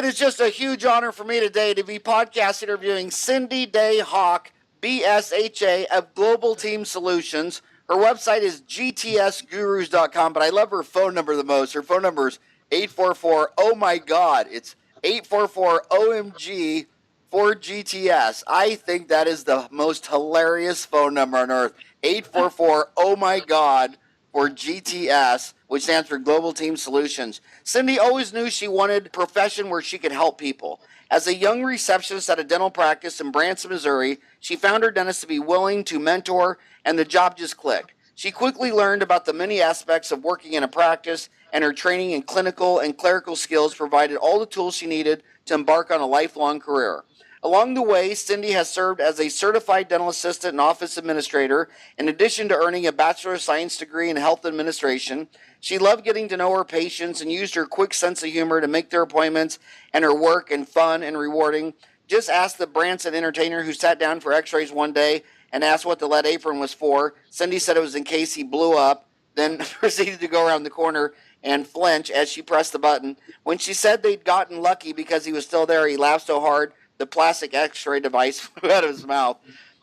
It is just a huge honor for me today to be podcast interviewing Cindy Day Hauk, BSHA of Global Team Solutions. Her website is gtsgurus.com, but I love her phone number the most. Her phone number is 844, oh my God, it's 844-OMG 4GTS. I think that is the most hilarious phone number on earth. 844, oh my God, for GTS, which stands for Global Team Solutions. Cindy always knew she wanted a profession where she could help people. As a young receptionist at a dental practice in Branson, Missouri, she found her dentist to be willing to mentor, and the job just clicked. She quickly learned about the many aspects of working in a practice, and her training in clinical and clerical skills provided all the tools she needed to embark on a lifelong career. Along the way, Cindy has served as a certified dental assistant and office administrator. In addition to earning a Bachelor of Science degree in health administration, she loved getting to know her patients and used her quick sense of humor to make their appointments and her work and fun and rewarding. Just ask the Branson entertainer who sat down for x-rays one day and asked what the lead apron was for. Cindy said it was in case he blew up, then proceeded to go around the corner and flinch as she pressed the button. When she said they'd gotten lucky because he was still there, he laughed so hard the plastic x-ray device flew out of his mouth.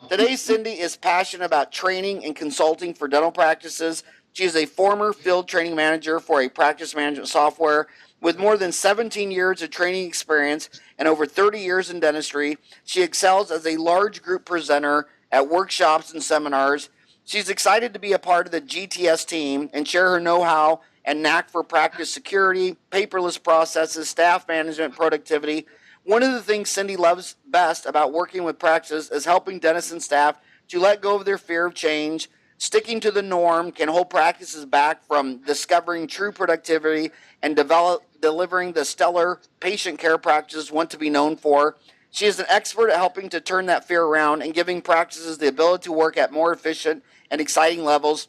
Today, Cindy is passionate about training and consulting for dental practices. She is a former field training manager for a practice management software with more than 17 years of training experience and over 30 years in dentistry. She excels as a large group presenter at workshops and seminars. She's excited to be a part of the GTS team and share her know-how and knack for practice security, paperless processes, staff management, productivity. One of the things Cindy loves best about working with practices is helping dentists and staff to let go of their fear of change. Sticking to the norm can hold practices back from discovering true productivity and delivering the stellar patient care practices want to be known for. She is an expert at helping to turn that fear around and giving practices the ability to work at more efficient and exciting levels.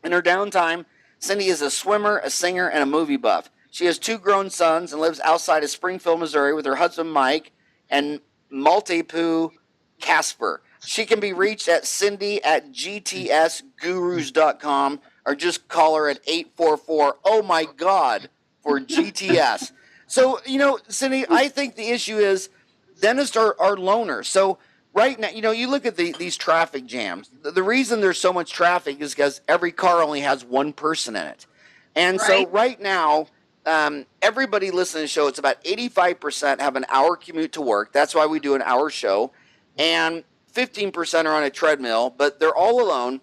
In her downtime, Cindy is a swimmer, a singer, and a movie buff. She has 2 grown sons and lives outside of Springfield, Missouri with her husband Mike and Maltepoo Casper. She can be reached at cindy@gtsgurus.com or just call her at 844, oh my God, for GTS. So, Cindy, I think the issue is dentists are loners. So right now, you look at these traffic jams. The reason there's so much traffic is because every car only has one person in it. And so right now, everybody listening to the show, it's about 85% have an hour commute to work. That's why we do an hour show. And 15% are on a treadmill, but they're all alone.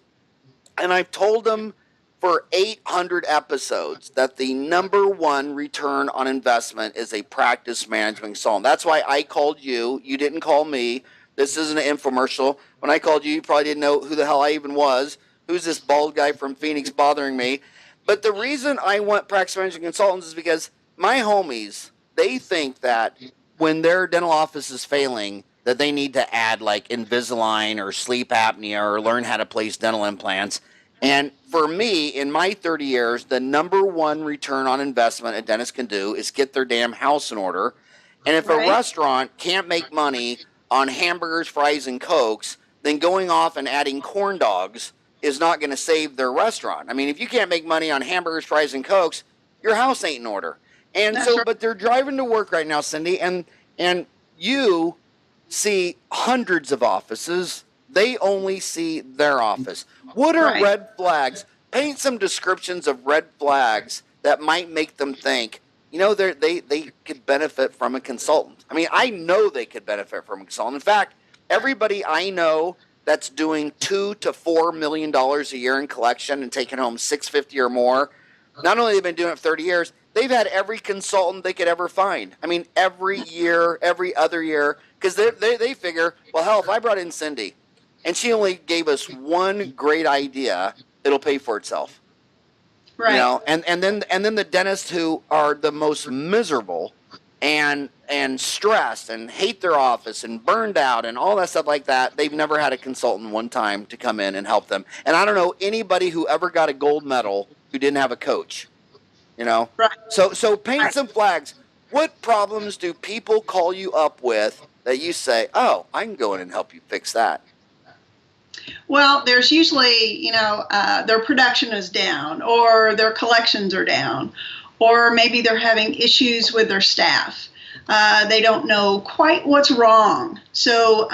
And I've told them for 800 episodes that the number one return on investment is a practice management consultant. That's why I called you. You didn't call me. This isn't an infomercial. When I called you, you probably didn't know who the hell I even was. Who's this bald guy from Phoenix bothering me? But the reason I want practice management consultants is because my homies, they think that when their dental office is failing, that they need to add like Invisalign or sleep apnea or learn how to place dental implants. And for me, in my 30 years, the number one return on investment a dentist can do is get their damn house in order. And if a restaurant can't make money on hamburgers, fries, and Cokes, then going off and adding corn dogs is not going to save their restaurant. I mean, if you can't make money on hamburgers, fries, and Cokes, your house ain't in order. And but they're driving to work right now, Cindy, and you see hundreds of offices. They only see their office. What are red flags? Paint some descriptions of red flags that might make them think, they could benefit from a consultant. I mean, I know they could benefit from a consultant. In fact, everybody I know that's doing $2 to $4 million a year in collection and taking home $650 or more, not only have they been doing it for 30 years, they've had every consultant they could ever find. I mean, every year, every other year, because they figure, well, hell, if I brought in Cindy and she only gave us one great idea, it'll pay for itself. Right. And then the dentists who are the most miserable and stressed and hate their office and burned out and all that stuff like that, they've never had a consultant one time to come in and help them. And I don't know anybody who ever got a gold medal who didn't have a coach. Right. So paint some flags. What problems do people call you up with that you say, oh, I can go in and help you fix that? Well, there's usually, their production is down or their collections are down, or maybe they're having issues with their staff. They don't know quite what's wrong. So,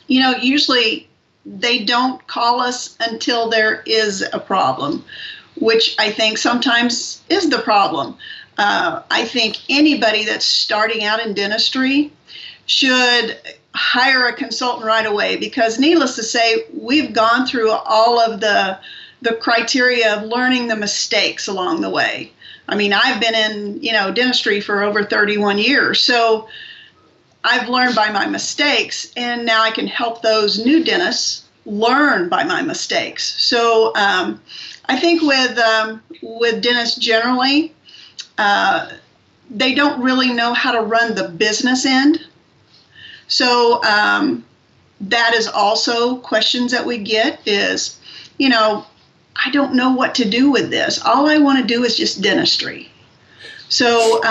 usually they don't call us until there is a problem, which I think sometimes is the problem. I think anybody that's starting out in dentistry should hire a consultant right away, because needless to say, we've gone through all of the criteria of learning the mistakes along the way. I mean, I've been in, dentistry for over 31 years. So I've learned by my mistakes, and now I can help those new dentists learn by my mistakes. So I think with dentists generally, they don't really know how to run the business end. So that is also questions that we get is, I don't know what to do with this. All I want to do is just dentistry. So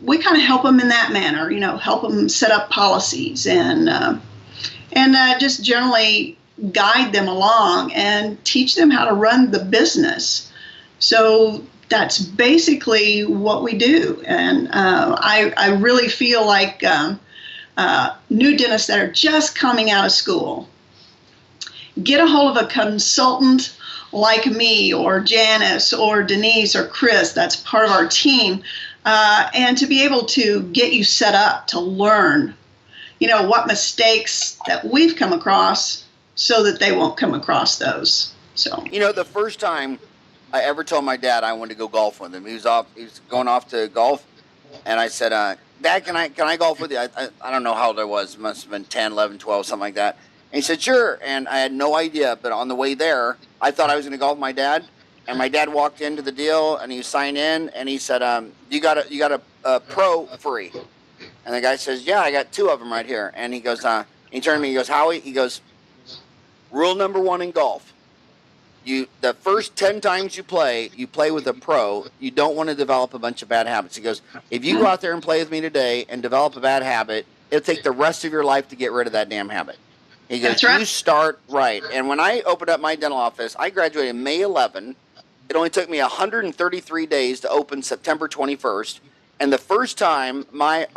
we kind of help them in that manner, help them set up policies and just generally guide them along and teach them how to run the business. So that's basically what we do. And I really feel like new dentists that are just coming out of school, get a hold of a consultant like me or Janice or Denise or Chris, that's part of our team, and to be able to get you set up to learn, what mistakes that we've come across so that they won't come across those. So, the first time I ever told my dad I wanted to go golf with him, he was going off to golf, and I said, Dad, can I golf with you? I don't know how old I was. It must have been 10, 11, 12, something like that. And he said, sure. And I had no idea. But on the way there, I thought I was going to golf with my dad. And my dad walked into the deal, and he signed in, and he said, you got a pro free. And the guy says, yeah, I got 2 of them right here. And he goes, he turned to me, he goes, Howie, he goes, rule number 1 in golf. The first 10 times you play with a pro. You don't want to develop a bunch of bad habits. He goes, if you go out there and play with me today and develop a bad habit, it'll take the rest of your life to get rid of that damn habit. He goes, That's right. You start right. And when I opened up my dental office, I graduated May 11. It only took me 133 days to open September 21st. And the first time my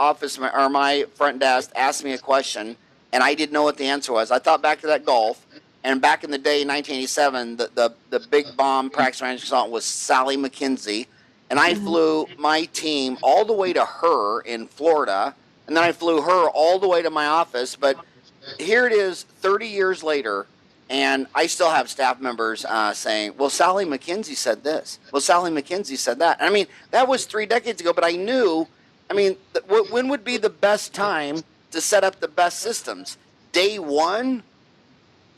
front desk asked me a question and I didn't know what the answer was, I thought back to that golf. And back in the day, 1987, the big bomb practice management consultant was Sally McKenzie. And I flew my team all the way to her in Florida. And then I flew her all the way to my office. But here it is 30 years later, and I still have staff members saying, well, Sally McKenzie said this. Well, Sally McKenzie said that. And I mean, that was 3 decades ago, but I knew, when would be the best time to set up the best systems? Day 1?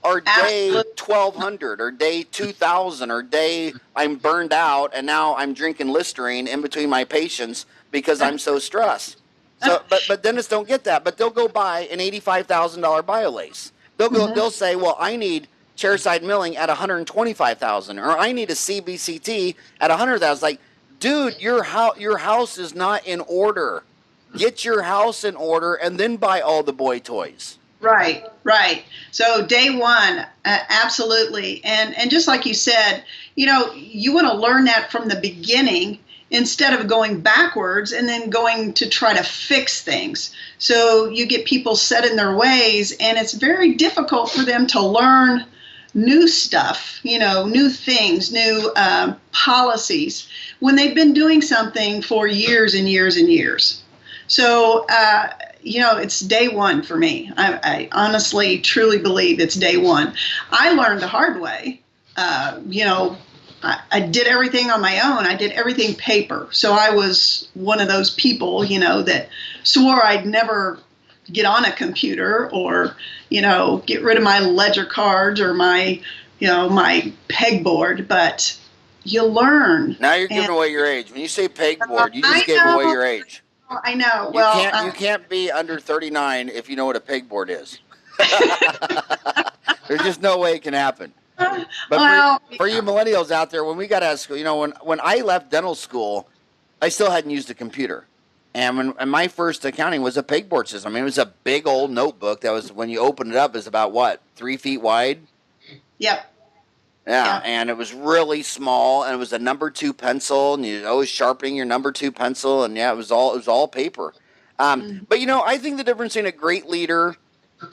Or day 1200 or day 2000 or day I'm burned out and now I'm drinking Listerine in between my patients because I'm so stressed. So, but dentists don't get that. But they'll go buy an $85,000 BioLace. They'll say, well, I need chairside milling at $125,000, or I need a CBCT at $100,000. Like, dude, your house is not in order. Get your house in order and then buy all the boy toys. Right. So day 1, absolutely. And just like you said, you want to learn that from the beginning instead of going backwards and then going to try to fix things. So you get people set in their ways, and it's very difficult for them to learn new stuff, new things, new policies when they've been doing something for years and years and years. So, it's day 1 for me. I honestly, truly believe it's day 1. I learned the hard way. I did everything on my own. I did everything paper. So I was one of those people, that swore I'd never get on a computer or, get rid of my ledger cards or my, my pegboard. But you learn. Now you're giving away your age. When you say pegboard, you just gave away your age. I know. You can't be under 39 if you know what a pegboard is. There's just no way it can happen. But for you millennials out there, when we got out of school, when I left dental school, I still hadn't used a computer. And my first accounting was a pegboard system. It was a big old notebook that was, when you open it up, is about 3 feet wide? Yep. Yeah, and it was really small, and it was a number 2 pencil, and you're always sharpening your number 2 pencil, and yeah, it was all paper. But I think the difference between a great leader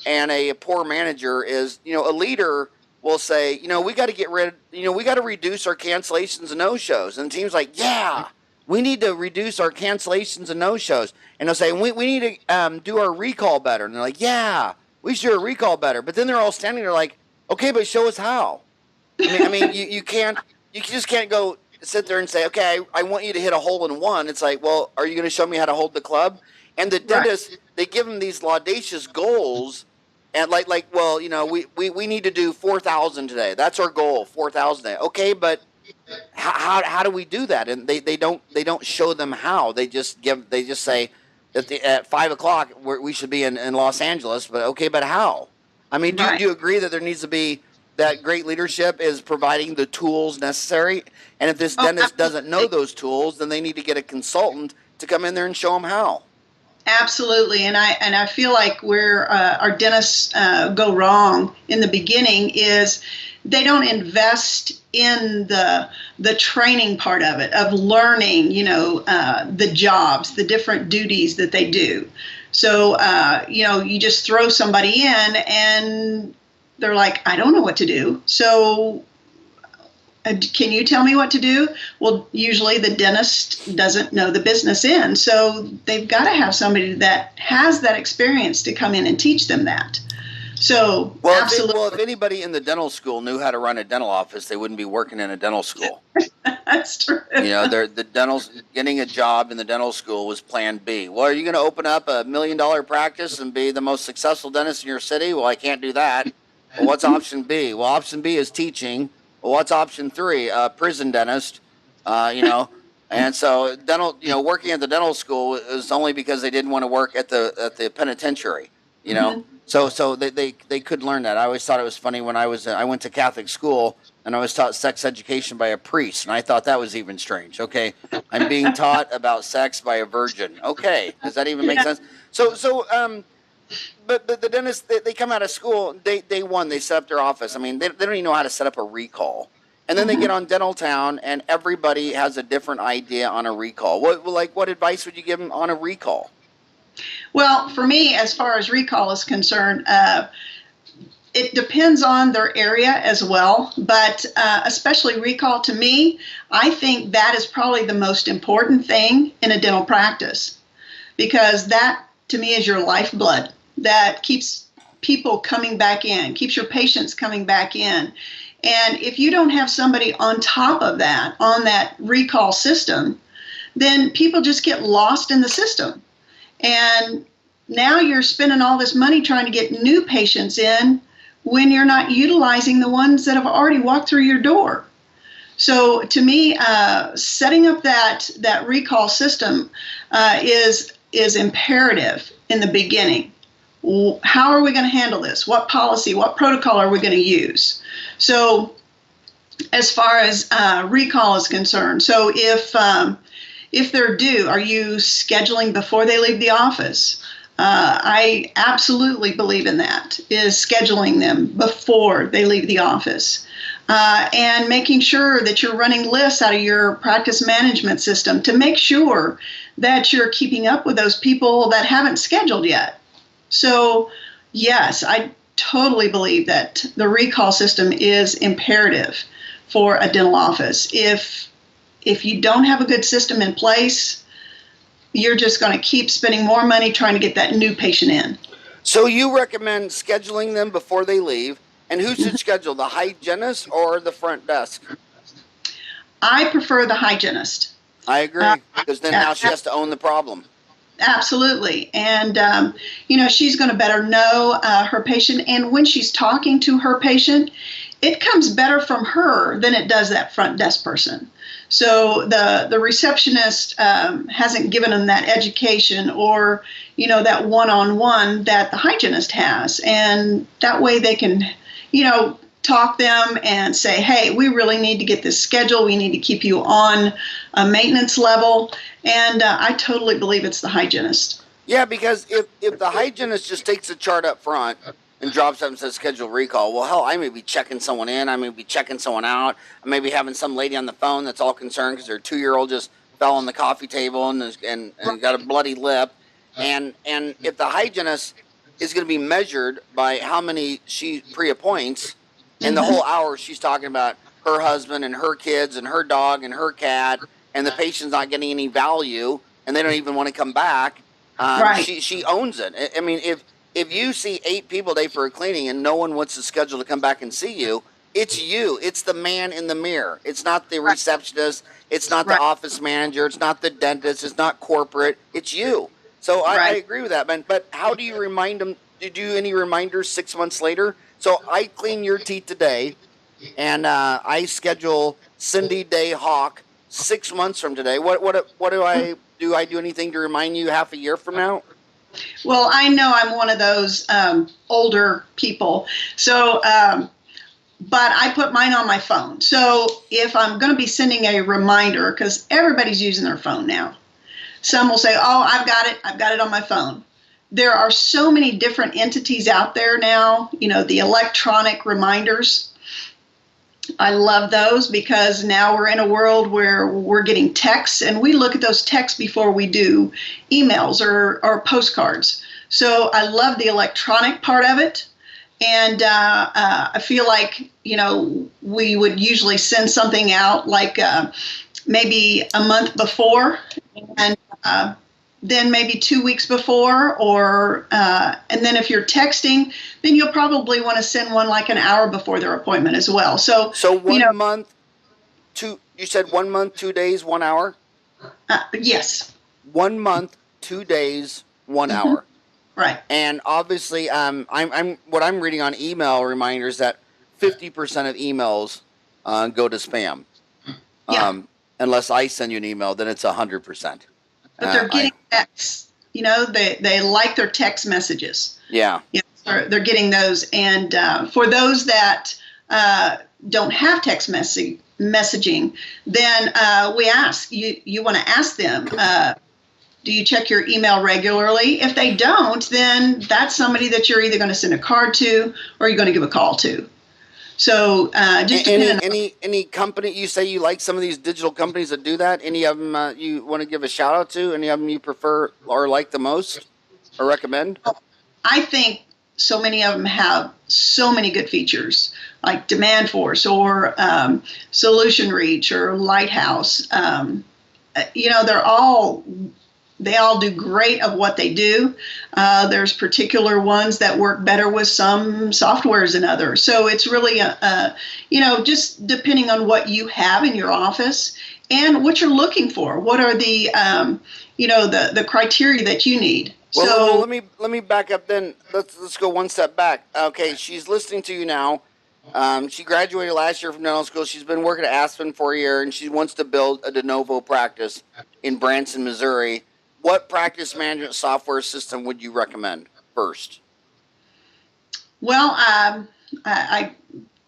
and a poor manager is, a leader will say, we got to we got to reduce our cancellations and no shows, and the team's like, yeah, we need to reduce our cancellations and no shows, and they'll say, we need to do our recall better, and they're like, yeah, we should do our recall better, but then they're all standing there like, okay, but show us how. I mean, you just can't go sit there and say, okay, I want you to hit a hole in one. It's like, well, are you going to show me how to hold the club? And the dentist, they give them these audacious goals, and well, we need to do 4,000 today. That's our goal, 4,000 today. Okay, but how do we do that? And they don't show them how. They just say at 5 o'clock we should be in Los Angeles. But okay, but how? I mean, do you agree that there needs to be that great leadership is providing the tools necessary? And if this dentist doesn't know those tools, then they need to get a consultant to come in there and show them how. Absolutely, and I feel like where our dentists go wrong in the beginning is they don't invest in the training part of it, of learning, the jobs, the different duties that they do. So, you just throw somebody in and they're like, I don't know what to do. So can you tell me what to do? Well, usually the dentist doesn't know the business end. So they've got to have somebody that has that experience to come in and teach them that. So, absolutely. If anybody in the dental school knew how to run a dental office, they wouldn't be working in a dental school. That's true. Getting a job in the dental school was plan B. Well, are you going to open up $1 million practice and be the most successful dentist in your city? Well, I can't do that. Well, what's option B? Well, option B is teaching. Well, what's option 3? Prison dentist. And so working at the dental school is only because they didn't want to work at the penitentiary. So they could learn that. I always thought it was funny when I went to Catholic school and I was taught sex education by a priest, and I thought that was even strange. Okay, I'm being taught about sex by a virgin. Okay, does that even make sense? But the dentists, they come out of school, day one, they set up their office. I mean, they don't even know how to set up a recall. And then they get on Dental Town, and everybody has a different idea on a recall. What advice would you give them on a recall? Well, for me, as far as recall is concerned, it depends on their area as well. But especially recall, to me, I think that is probably the most important thing in a dental practice, because that, to me, is your lifeblood. That keeps people coming back in, keeps your patients coming back in. And if you don't have somebody on top of that, on that recall system, then people just get lost in the system. And now you're spending all this money trying to get new patients in when you're not utilizing the ones that have already walked through your door. So to me, setting up that recall system is imperative in the beginning. How are we going to handle this? What policy, what protocol are we going to use? So as far as recall is concerned, so if they're due, are you scheduling before they leave the office? I absolutely believe in that, is scheduling them before they leave the office. And making sure that you're running lists out of your practice management system to make sure that you're keeping up with those people that haven't scheduled yet. So, yes, I totally believe that the recall system is imperative for a dental office. If you don't have a good system in place, you're just going to keep spending more money trying to get that new patient in. So you recommend scheduling them before they leave. And who should schedule, the hygienist or the front desk? I prefer the hygienist. I agree, because then now she has to own the problem. Absolutely. And, she's going to better know her patient. And when she's talking to her patient, it comes better from her than it does that front desk person. So the receptionist hasn't given them that education or, that one-on-one that the hygienist has. And that way they can, talk them and say, hey, we really need to get this scheduled. We need to keep you on a maintenance level. And I totally believe it's the hygienist. Yeah, because if the hygienist just takes the chart up front and drops up and says schedule recall. Well, hell, I may be checking someone in. I may be checking someone out. I may be having some lady on the phone that's all concerned because their 2-year-old just fell on the coffee table and got a bloody lip. And if the hygienist is going to be measured by how many she pre-appoints, and the whole hour she's talking about her husband and her kids and her dog and her cat, and the patient's not getting any value, and they don't even want to come back. Right. She owns it. I mean, if you see 8 people a day for a cleaning and no one wants to schedule to come back and see you, it's you. It's the man in the mirror. It's not the receptionist. It's not the office manager. It's not the dentist. It's not corporate. It's you. So I agree with that, man. But how do you remind them? Do you do any reminders 6 months later? So I clean your teeth today, and I schedule Cindy Day Hauk 6 months from today. What do I do? I do anything to remind you half a year from now? Well, I know I'm one of those older people. So, but I put mine on my phone. So if I'm going to be sending a reminder, because everybody's using their phone now, some will say, oh, I've got it on my phone. There are so many different entities out there now, the electronic reminders. I love those because now we're in a world where we're getting texts, and we look at those texts before we do emails or postcards. So I love the electronic part of it. And I feel like, we would usually send something out like maybe a month before, and then maybe 2 weeks before, or and then if you're texting, then you'll probably want to send one like an hour before their appointment as well. So 1 month, you said 1 month, 2 days, 1 hour? Yes. 1 month, 2 days, 1 hour. Right. And obviously, I'm what I'm reading on email reminders that 50% of emails go to spam. Yeah. Unless I send you an email, then it's 100%. But they're getting texts. They like their text messages. Yeah. They're getting those. And for those that don't have text messaging, then we ask you want to ask them. Do you check your email regularly? If they don't, then that's somebody that you're either going to send a card to or you're going to give a call to. So just any company, you say you like some of these digital companies that do that? Any of them you want to give a shout out to? Any of them you prefer or like the most or recommend? I think so many of them have so many good features like Demand Force or Solution Reach or Lighthouse. They all do great of what they do. There's particular ones that work better with some softwares than others. So it's really, just depending on what you have in your office and what you're looking for. What are the, the criteria that you need? Well, let me back up then. Let's go one step back. Okay, she's listening to you now. She graduated last year from dental school. She's been working at Aspen for a year, and she wants to build a de novo practice in Branson, Missouri. What practice management software system would you recommend first? Well, I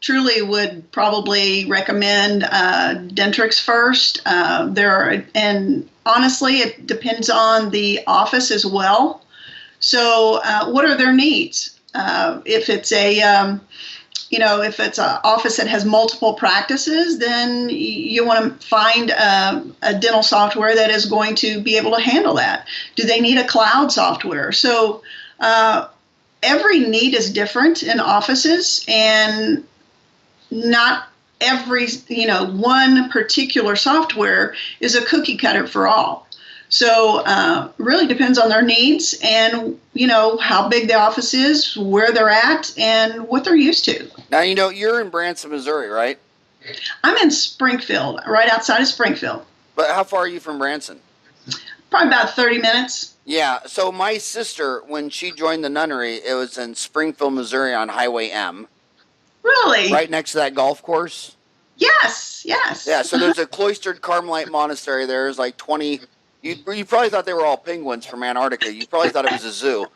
truly would probably recommend Dentrix first. And honestly, it depends on the office as well. So, what are their needs? If it's if it's an office that has multiple practices, then you want to find a dental software that is going to be able to handle that. Do they need a cloud software? So every need is different in offices, and not every, one particular software is a cookie cutter for all. So really depends on their needs and, how big the office is, where they're at, and what they're used to. Now, you're in Branson, Missouri, right? I'm in Springfield, right outside of Springfield. But how far are you from Branson? Probably about 30 minutes. Yeah, so my sister, when she joined the nunnery, it was in Springfield, Missouri on Highway M. Really? Right next to that golf course? Yes. Yeah, so there's a cloistered Carmelite monastery there. There's like 20... You probably thought they were all penguins from Antarctica. You probably thought it was a zoo.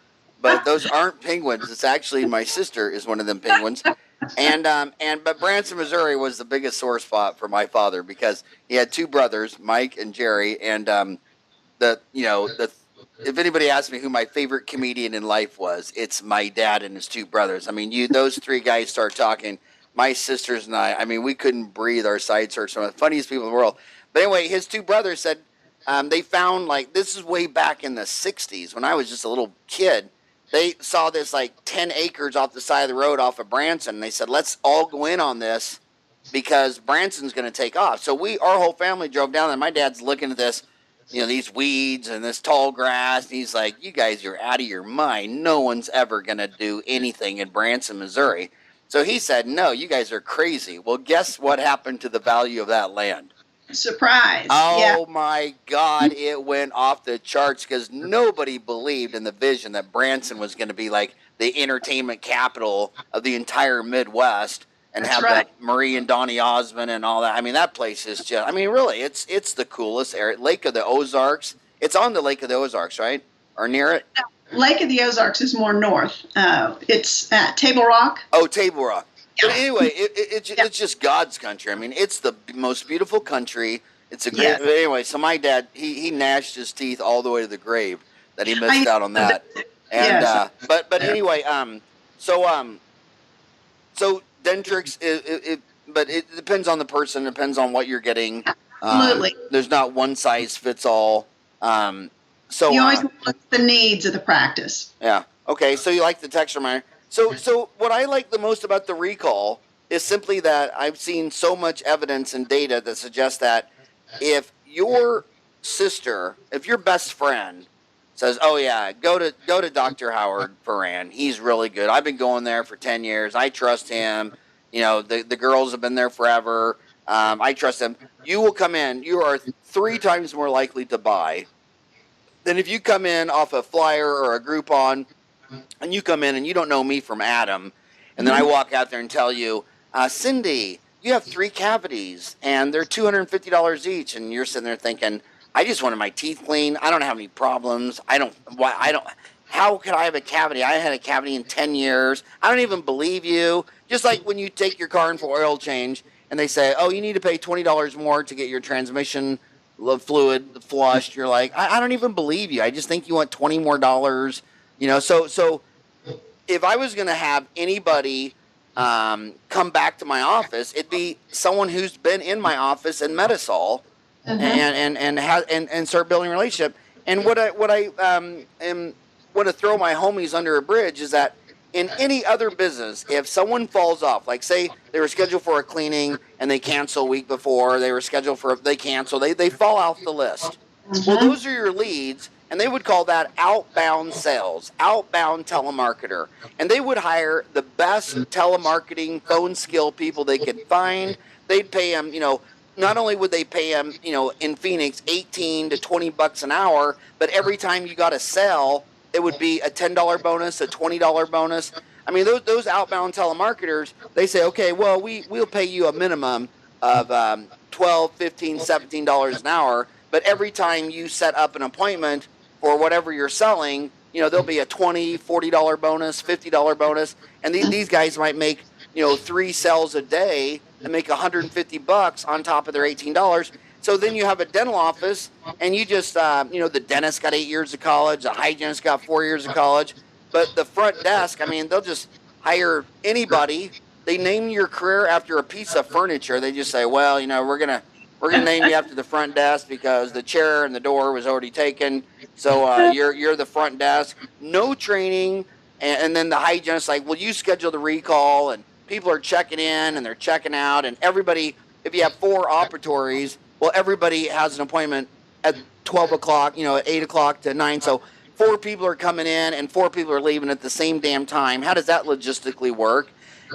But those aren't penguins. It's actually my sister is one of them penguins. But Branson, Missouri was the biggest sore spot for my father because he had 2 brothers, Mike and Jerry, and the if anybody asked me who my favorite comedian in life was, it's my dad and his two brothers. I mean, those three guys start talking. My sisters and I mean, we couldn't breathe. Our sides hurt. Some of the funniest people in the world. But anyway, his two brothers said they found, like, this is way back in the 60s when I was just a little kid. They saw this like 10 acres off the side of the road off of Branson. And they said, let's all go in on this because Branson's going to take off. So our whole family drove down there. My dad's looking at this, these weeds and this tall grass. And he's like, you guys are out of your mind. No one's ever going to do anything in Branson, Missouri. So he said, no, you guys are crazy. Well, guess what happened to the value of that land? Surprise. Oh, my God. It went off the charts because nobody believed in the vision that Branson was going to be like the entertainment capital of the entire Midwest and have that Marie and Donny Osmond and all that. I mean, that place is just, I mean, really, it's the coolest area. Lake of the Ozarks. It's on the Lake of the Ozarks, right? Or near it? Lake of the Ozarks is more north. It's at Table Rock. Oh, Table Rock. But anyway, it's just God's country. I mean, it's the most beautiful country. It's a great. But anyway, so my dad, he gnashed his teeth all the way to the grave that he missed out on that. And but anyway, so Dentrix, but it depends on the person. Depends on what you're getting. Absolutely. There's not one size fits all. So you always look at the needs of the practice. Yeah. Okay. So you like the texture minor. So what I like the most about the recall is simply that I've seen so much evidence and data that suggests that if your sister, if your best friend says, oh yeah, go to Dr. Howard Farran, he's really good. I've been going there for 10 years. I trust him. The girls have been there forever. I trust him. You will come in. You are 3 times more likely to buy than if you come in off a flyer or a Groupon. And you come in and you don't know me from Adam, and then I walk out there and tell you, Cindy, you have 3 cavities, and they're $250 each, and you're sitting there thinking, I just wanted my teeth clean. I don't have any problems. How could I have a cavity? I had a cavity in 10 years. I don't even believe you. Just like when you take your car in for oil change, and they say, oh, you need to pay $20 more to get your transmission fluid flushed. You're like, I don't even believe you. I just think you want $20 more. So if I was going to have anybody come back to my office, it'd be someone who's been in my office and met us all, and start building a relationship. And what I am want to throw my homies under a bridge is that in any other business, if someone falls off, like say they were scheduled for a cleaning and they cancel a week before, they cancel, they fall off the list. Well, those are your leads. And they would call that outbound sales, outbound telemarketer. And they would hire the best telemarketing phone skill people they could find. They'd pay them, not only would they pay them, in Phoenix, 18 to 20 bucks an hour, but every time you got a sell, it would be a $10 bonus, a $20 bonus. I mean, those outbound telemarketers, they say, okay, well, we'll pay you a minimum of $12, $15, $17 an hour. But every time you set up an appointment for whatever you're selling, there'll be a $20, $40 bonus, $50 bonus. And these guys might make, 3 sales a day and make $150 on top of their $18. So then you have a dental office and you just, the dentist got 8 years of college, the hygienist got 4 years of college. But the front desk, I mean, they'll just hire anybody. They name your career after a piece of furniture. They just say, well, we're going to name you after the front desk because the chair and the door was already taken. So you're the front desk. No training. And then the hygienist like, well, you schedule the recall. And people are checking in and they're checking out. And everybody, if you have 4 operatories, well, everybody has an appointment at 12 o'clock, at 8 o'clock to 9. So 4 people are coming in and 4 people are leaving at the same damn time. How does that logistically work?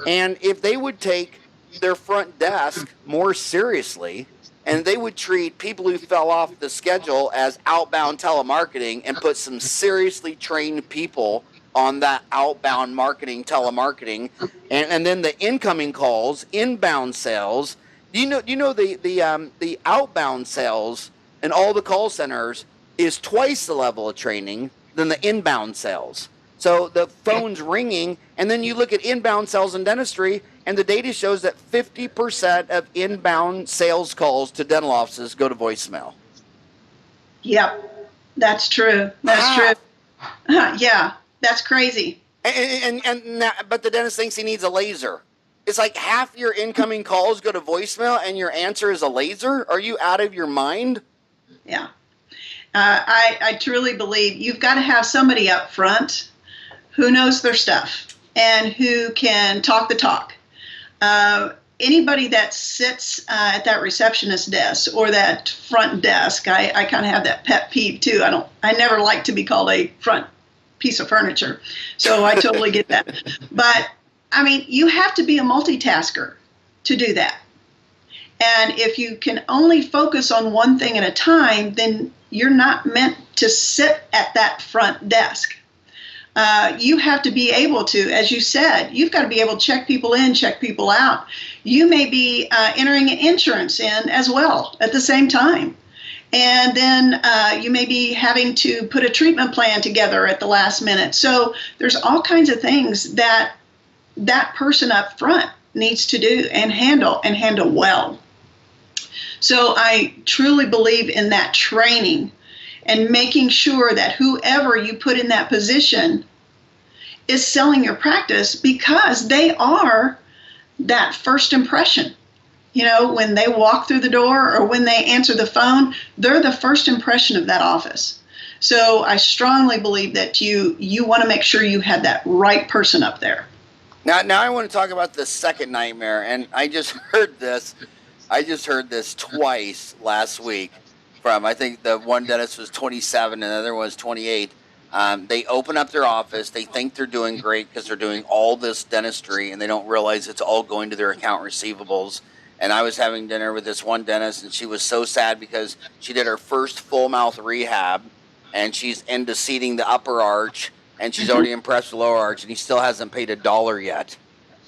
And if they would take their front desk more seriously, and they would treat people who fell off the schedule as outbound telemarketing and put some seriously trained people on that outbound marketing, telemarketing, and then the incoming calls, inbound sales. You know the outbound sales in all the call centers is twice the level of training than the inbound sales. So the phone's ringing, and then you look at inbound sales in dentistry, and the data shows that 50% of inbound sales calls to dental offices go to voicemail. Yep. That's true. That's true. Yeah, that's crazy. But the dentist thinks he needs a laser. It's like half your incoming calls go to voicemail and your answer is a laser? Are you out of your mind? Yeah. I truly believe you've got to have somebody up front who knows their stuff and who can talk the talk. Anybody that sits at that receptionist desk or that front desk, I kind of have that pet peeve too. I never like to be called a front piece of furniture. So I totally get that. But I mean, you have to be a multitasker to do that. And if you can only focus on one thing at a time, then you're not meant to sit at that front desk. You have to be able to, as you said, you've got to be able to check people in, check people out. You may be entering insurance in as well at the same time. And then you may be having to put a treatment plan together at the last minute. So there's all kinds of things that that person up front needs to do and handle well. So I truly believe in that training and making sure that whoever you put in that position is selling your practice, because they are that first impression. You know, when they walk through the door or when they answer the phone, they're the first impression of that office. So I strongly believe that you want to make sure you have that right person up there. Now I want to talk about the second nightmare, and I just heard this twice last week from, I think the one dentist was 27 and the other was 28. They open up their office. They think they're doing great because they're doing all this dentistry, and they don't realize it's all going to their account receivables. And I was having dinner with this one dentist, and she was so sad because she did her first full mouth rehab, and she's into seating the upper arch, and she's already impressed the lower arch, and he still hasn't paid $1 yet.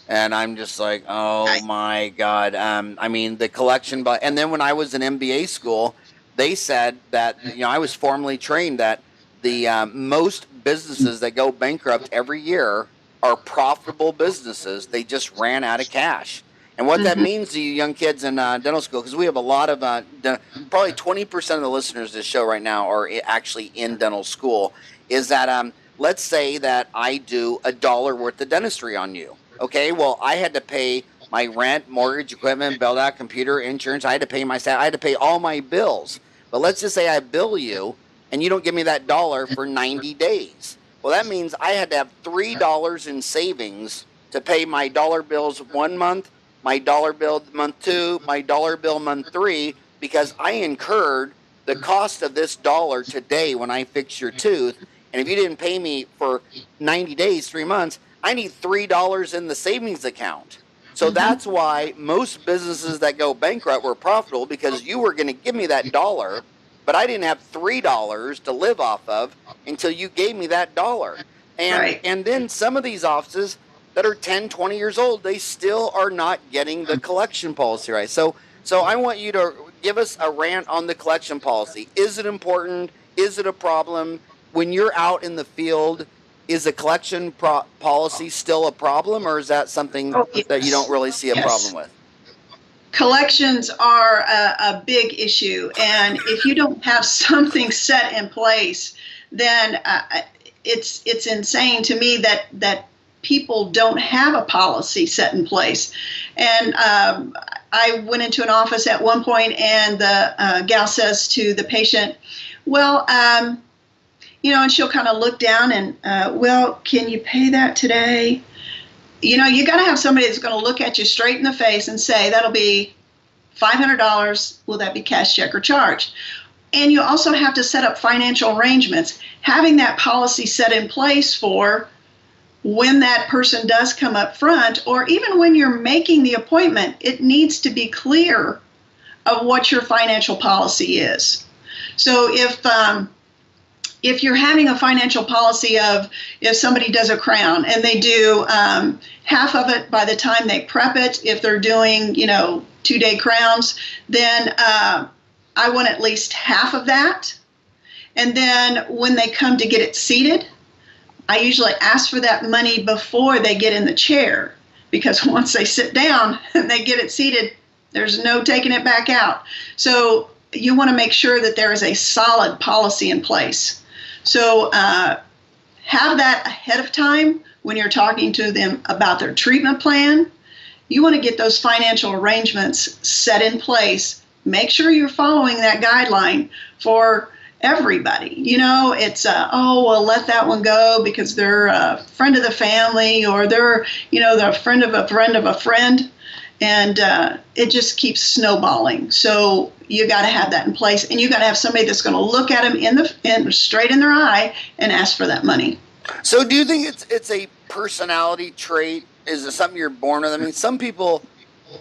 And I'm just like, oh my God. I mean, the collection, and then when I was in MBA school, they said that, you know, I was formally trained that the most businesses that go bankrupt every year are profitable businesses. They just ran out of cash. And what that means to you young kids in dental school, because we have a lot of, probably 20% of the listeners to this show right now are actually in dental school, is that let's say that I do $1 worth of dentistry on you. Okay, well, I had to pay my rent, mortgage, equipment, build out computer, insurance. I had to pay my staff. I had to pay all my bills. But let's just say I bill you, and you don't give me that $1 for 90 days. Well, that means I had to have $3 in savings to pay my dollar bills 1 month, my dollar bill month 2, my dollar bill month 3, because I incurred the cost of this $1 today when I fix your tooth. And if you didn't pay me for 90 days, 3 months, I need $3 in the savings account. So that's why most businesses that go bankrupt were profitable, because you were going to give me that $1, but I didn't have $3 to live off of until you gave me that $1. And then some of these offices that are 10, 20 years old, they still are not getting the collection policy right. So I want you to give us a rant on the collection policy. Is it important? Is it a problem? When you're out in the field, is the collection policy still a problem, or is that something that you don't really see a problem with? Collections are a big issue, and if you don't have something set in place, then it's insane to me that people don't have a policy set in place. And I went into an office at one point, and the gal says to the patient, well, you know, and she'll kind of look down and, well, can you pay that today? You know, you got to have somebody that's going to look at you straight in the face and say, that'll be $500. Will that be cash, check, or charge? And you also have to set up financial arrangements. Having that policy set in place for when that person does come up front, or even when you're making the appointment, it needs to be clear of what your financial policy is. So if you're having a financial policy of, if somebody does a crown and they do half of it by the time they prep it, if they're doing, 2-day crowns, then I want at least half of that. And then when they come to get it seated, I usually ask for that money before they get in the chair, because once they sit down and they get it seated, there's no taking it back out. So you want to make sure that there is a solid policy in place. So have that ahead of time when you're talking to them about their treatment plan. You want to get those financial arrangements set in place. Make sure you're following that guideline for everybody. It's, let that one go because they're a friend of the family, or they're, the friend of a friend of a friend. And it just keeps snowballing. So you got to have that in place, and you got to have somebody that's going to look at them straight in their eye and ask for that money. So do you think it's a personality trait? Is it something you're born with? I mean, some people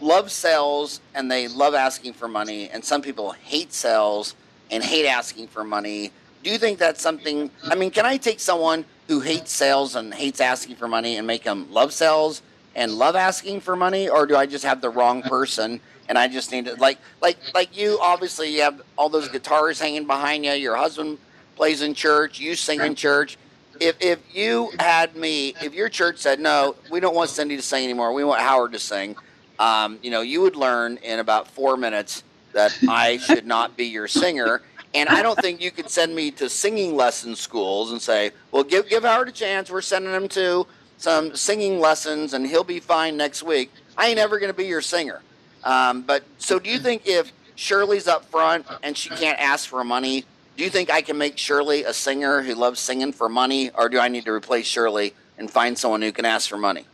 love sales and they love asking for money, and some people hate sales and hate asking for money. Do you think that's something? I mean, can I take someone who hates sales and hates asking for money and make them love sales and love asking for money, or do I just have the wrong person and I just need to like you? Obviously, you have all those guitars hanging behind you. Your husband plays in church. You sing in church. If you had me, if your church said, no, we don't want Cindy to sing anymore, we want Howard to sing, you would learn in about 4 minutes that I should not be your singer. And I don't think you could send me to singing lesson schools and say, well, give Howard a chance. We're sending him to some singing lessons and he'll be fine next week. I ain't ever going to be your singer. So do you think if Shirley's up front and she can't ask for money, do you think I can make Shirley a singer who loves singing for money, or do I need to replace Shirley and find someone who can ask for money?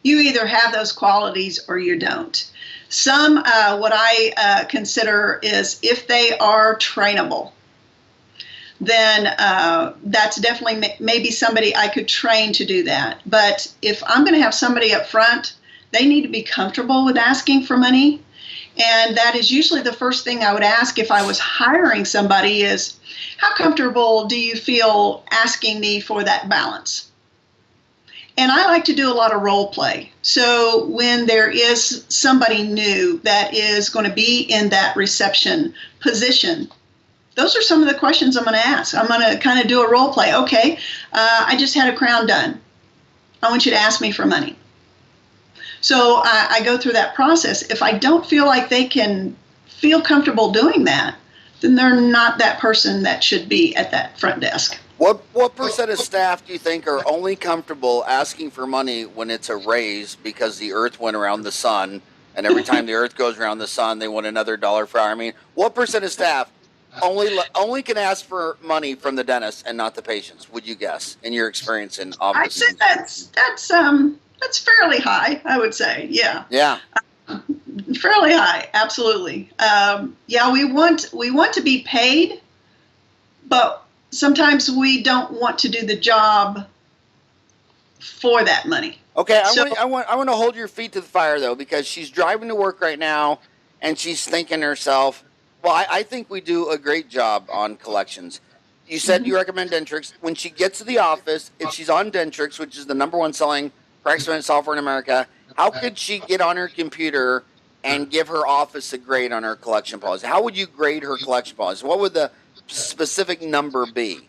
You either have those qualities or you don't. Some, what I consider is if they are trainable, then that's definitely maybe somebody I could train to do that. But if I'm going to have somebody up front, they need to be comfortable with asking for money. And that is usually the first thing I would ask if I was hiring somebody is, how comfortable do you feel asking me for that balance? And I like to do a lot of role play. So when there is somebody new that is going to be in that reception position, those are some of the questions I'm going to ask. I'm going to kind of do a role play. Okay, I just had a crown done. I want you to ask me for money. So I go through that process. If I don't feel like they can feel comfortable doing that, then they're not that person that should be at that front desk. What percent of staff do you think are only comfortable asking for money when it's a raise because the earth went around the sun, and every time the earth goes around the sun, they want another dollar per hour? I mean, what percent of staff only can ask for money from the dentist and not the patients, would you guess, in your experience in office? I'd say that's fairly high, I would say. Yeah. Yeah. Fairly high, absolutely. We want to be paid, but sometimes we don't want to do the job for that money. Okay, I want to hold your feet to the fire though, because she's driving to work right now, and she's thinking to herself, well, I think we do a great job on collections. You said you recommend Dentrix. When she gets to the office, if she's on Dentrix, which is the #1 selling practice management software in America, how could she get on her computer and give her office a grade on her collection policy? How would you grade her collection policy? What would the specific number be?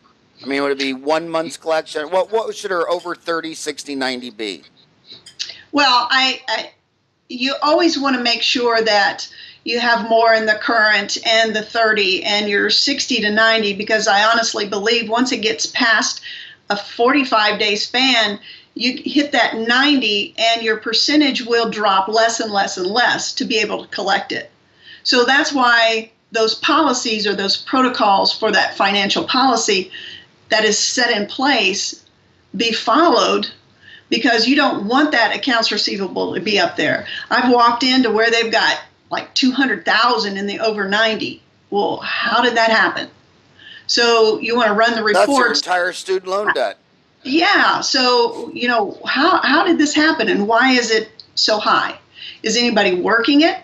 I mean, would it be 1 month's collection? What should her over 30, 60, 90 be? Well, you always want to make sure that you have more in the current and the 30 and your 60 to 90, because I honestly believe once it gets past a 45-day span, you hit that 90 and your percentage will drop less and less and less to be able to collect it. So that's why those policies or those protocols for that financial policy that is set in place be followed, because you don't want that accounts receivable to be up there. I've walked into where they've got like 200,000 in the over 90. Well, how did that happen? So you want to run the reports. That's your entire student loan debt. Yeah. So, how did this happen and why is it so high? Is anybody working it?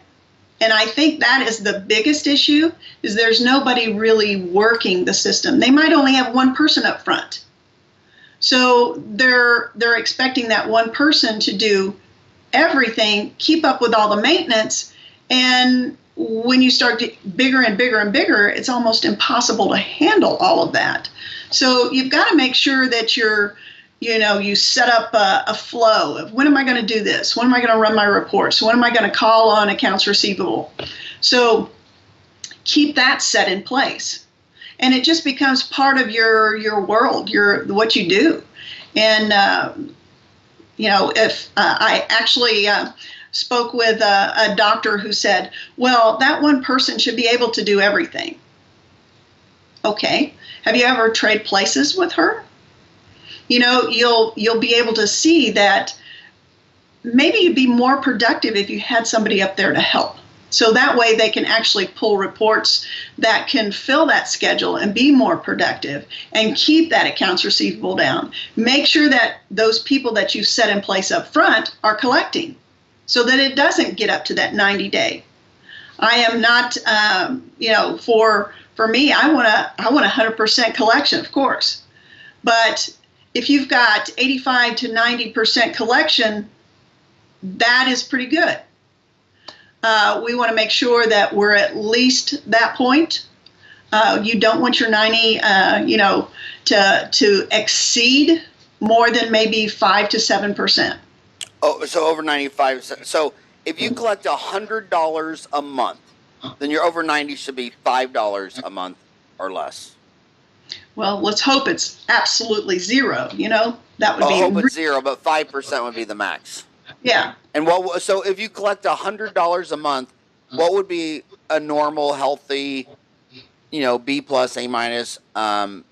And I think that is the biggest issue, is there's nobody really working the system. They might only have one person up front. So they're expecting that one person to do everything, keep up with all the maintenance. And when you start to bigger and bigger and bigger, it's almost impossible to handle all of that. So you've got to make sure that you set up a flow of, when am I going to do this? When am I going to run my reports? When am I going to call on accounts receivable? So keep that set in place. And it just becomes part of your world, what you do. And, if I actually spoke with a doctor who said, well, that one person should be able to do everything. Okay. Have you ever traded places with her? You'll be able to see that maybe you'd be more productive if you had somebody up there to help. So that way they can actually pull reports that can fill that schedule and be more productive and keep that accounts receivable down. Make sure that those people that you set in place up front are collecting so that it doesn't get up to that 90-day. I am not, for me, I want 100% collection, of course. But if you've got 85 to 90% collection, that is pretty good. We want to make sure that we're at least that point. You don't want your 90, to exceed more than maybe 5 to 7%. Oh, so over 95. So if you collect $100 a month, then your over 90 should be $5 a month or less. Well, let's hope it's absolutely zero. That would be. I hope it's zero, but 5% would be the max. Yeah. And so if you collect $100 a month, what would be a normal, healthy, B plus, A minus, over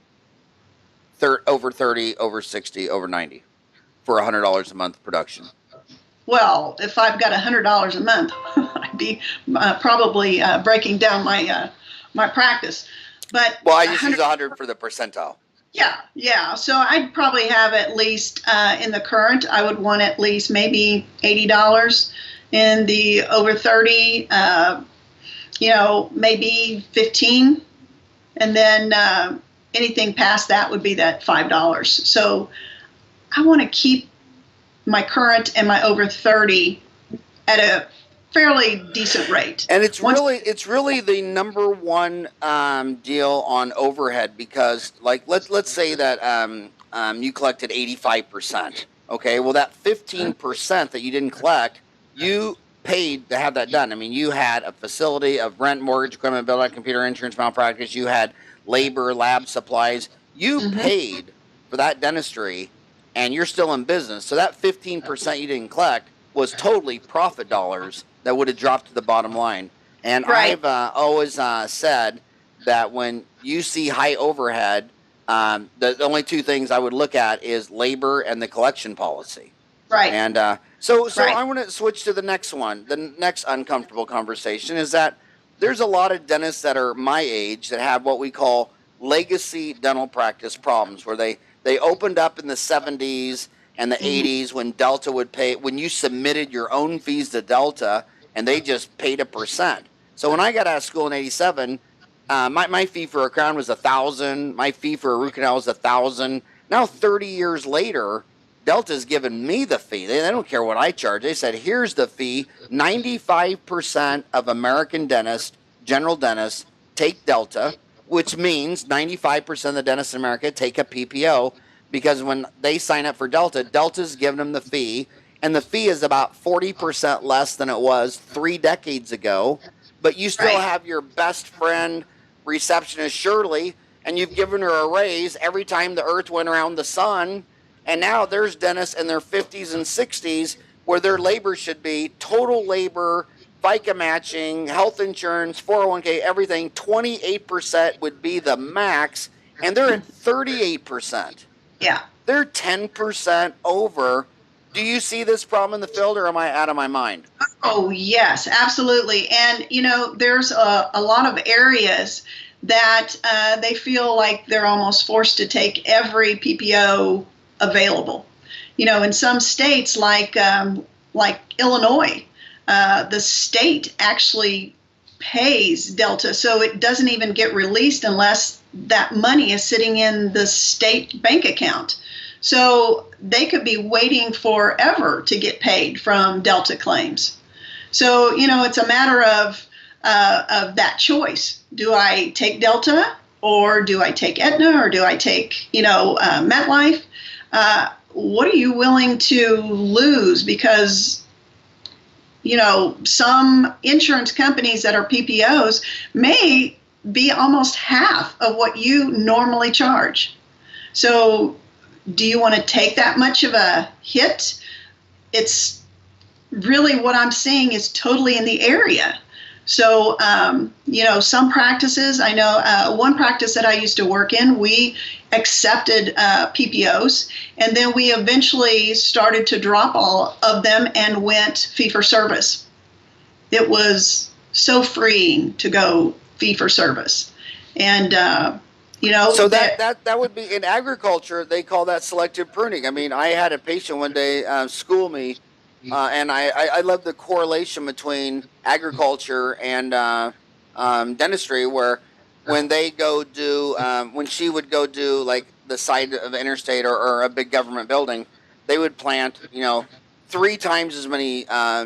30, over 60, over 90 for $100 a month production? Well, if I've got $100 a month, I'd be probably breaking down my practice. But I just use 100 for the percentile. Yeah. So I'd probably have at least in the current, I would want at least maybe $80. In the over 30, maybe 15. And then anything past that would be that $5. So I want to keep my current and my over 30 at a fairly decent rate. And it's really the number one deal on overhead, because let's say that you collected 85%. Okay, well that 15% that you didn't collect, you paid to have that done. I mean, you had a facility of rent, mortgage, equipment, bill, computer, insurance, malpractice. You had labor, lab supplies. You paid for that dentistry, and you're still in business. So that 15% you didn't collect was totally profit dollars that would have dropped to the bottom line. And right. I've always said that when you see high overhead, the only two things I would look at is labor and the collection policy. Right. And so right. I want to switch to the next one. The next uncomfortable conversation is that there's a lot of dentists that are my age that have what we call legacy dental practice problems, where they opened up in the 70s and the 80s when Delta would pay, when you submitted your own fees to Delta and they just paid 1%. So when I got out of school in 87, my fee for a crown was $1,000. My fee for a root canal was $1,000. Now 30 years later, Delta's given me the fee. They don't care what I charge. They said, here's the fee. 95% of American dentists, general dentists, take Delta, which means 95% of the dentists in America take a PPO, because when they sign up for Delta, Delta's giving them the fee, and the fee is about 40% less than it was 3 decades ago. But you still have your best friend, receptionist Shirley, and you've given her a raise every time the earth went around the sun. And now there's dentists in their 50s and 60s where their labor should be total labor, FICA matching, health insurance, 401k, everything. 28% would be the max, and they're at 38%. Yeah. They're 10% over. Do you see this problem in the field, or am I out of my mind? Oh, yes, absolutely. And, there's a lot of areas that they feel like they're almost forced to take every PPO available. In some states like Illinois, the state actually pays Delta, so it doesn't even get released unless that money is sitting in the state bank account. So they could be waiting forever to get paid from Delta claims. So, it's a matter of that choice. Do I take Delta, or do I take Aetna, or do I take, MetLife? What are you willing to lose? Because some insurance companies that are PPOs may be almost half of what you normally charge. So do you want to take that much of a hit? It's really, what I'm seeing is totally in the area. So, some practices, I know one practice that I used to work in, we accepted PPOs, and then we eventually started to drop all of them and went fee for service. It was so freeing to go fee for service. And, So that would be in agriculture, they call that selective pruning. I mean, I had a patient one day school me, and I love the correlation between agriculture and dentistry, where when they go do, when she would go do like the side of the interstate or a big government building, they would plant, 3 times as many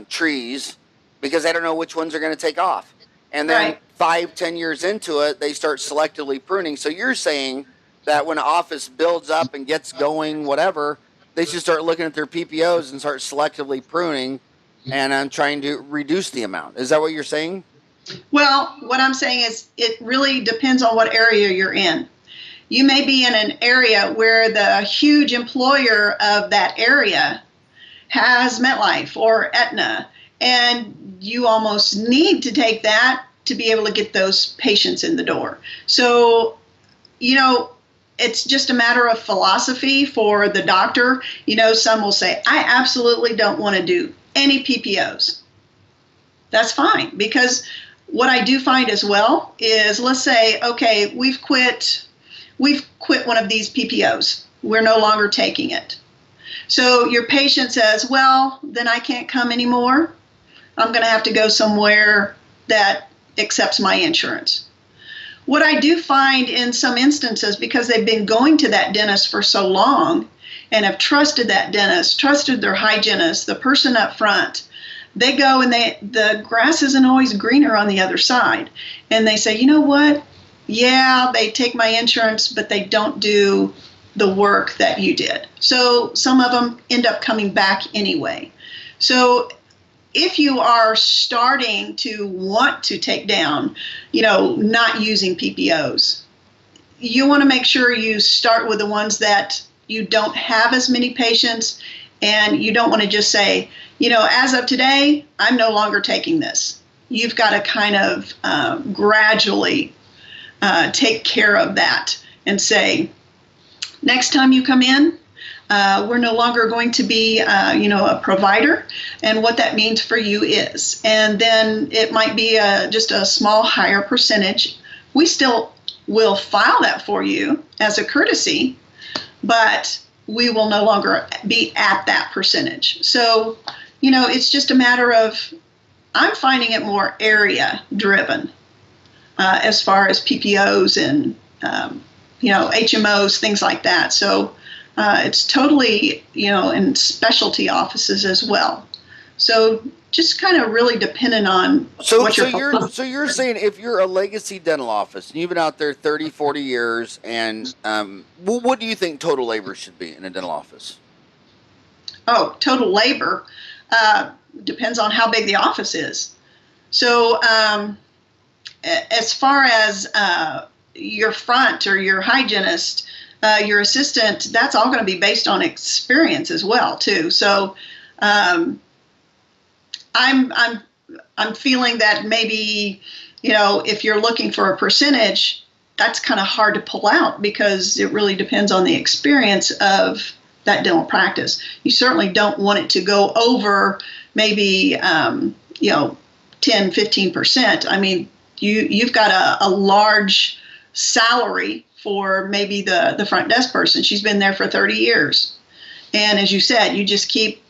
trees because they don't know which ones are going to take off. And then right. 5-10 years into it, they start selectively pruning. So you're saying that when an office builds up and gets going, whatever, they should start looking at their PPOs and start selectively pruning and trying to reduce the amount. Is that what you're saying? Well, what I'm saying is it really depends on what area you're in. You may be in an area where the huge employer of that area has MetLife or Aetna, and you almost need to take that to be able to get those patients in the door. So, it's just a matter of philosophy for the doctor. Some will say, I absolutely don't want to do any PPOs. That's fine, because what I do find as well is, let's say, okay, we've quit one of these PPOs. We're no longer taking it. So your patient says, well, then I can't come anymore. I'm going to have to go somewhere that accepts my insurance. What I do find in some instances, because they've been going to that dentist for so long and have trusted that dentist, trusted their hygienist, the person up front, they go and the grass isn't always greener on the other side. And they say, you know what? Yeah, they take my insurance, but they don't do the work that you did. So some of them end up coming back anyway. So if you are starting to want to take down, not using PPOs, you want to make sure you start with the ones that you don't have as many patients, and you don't want to just say, as of today, I'm no longer taking this. You've got to kind of gradually take care of that and say, next time you come in, we're no longer going to be, a provider, and what that means for you is. And then it might be just a small higher percentage. We still will file that for you as a courtesy, but we will no longer be at that percentage. So, it's just a matter of, I'm finding it more area driven as far as PPOs and, HMOs, things like that. So it's totally, in specialty offices as well. So just kind of really dependent on what you're. So you're saying if you're a legacy dental office and you've been out there 30, 40 years, and what do you think total labor should be in a dental office? Oh, total labor depends on how big the office is. So as far as your front or your hygienist, your assistant, that's all going to be based on experience as well, too. So I'm feeling that maybe, if you're looking for a percentage, that's kind of hard to pull out because it really depends on the experience of that dental practice. You certainly don't want it to go over maybe, 10, 15%. I mean, you've got a large salary for maybe the front desk person. She's been there for 30 years. And as you said, you just keep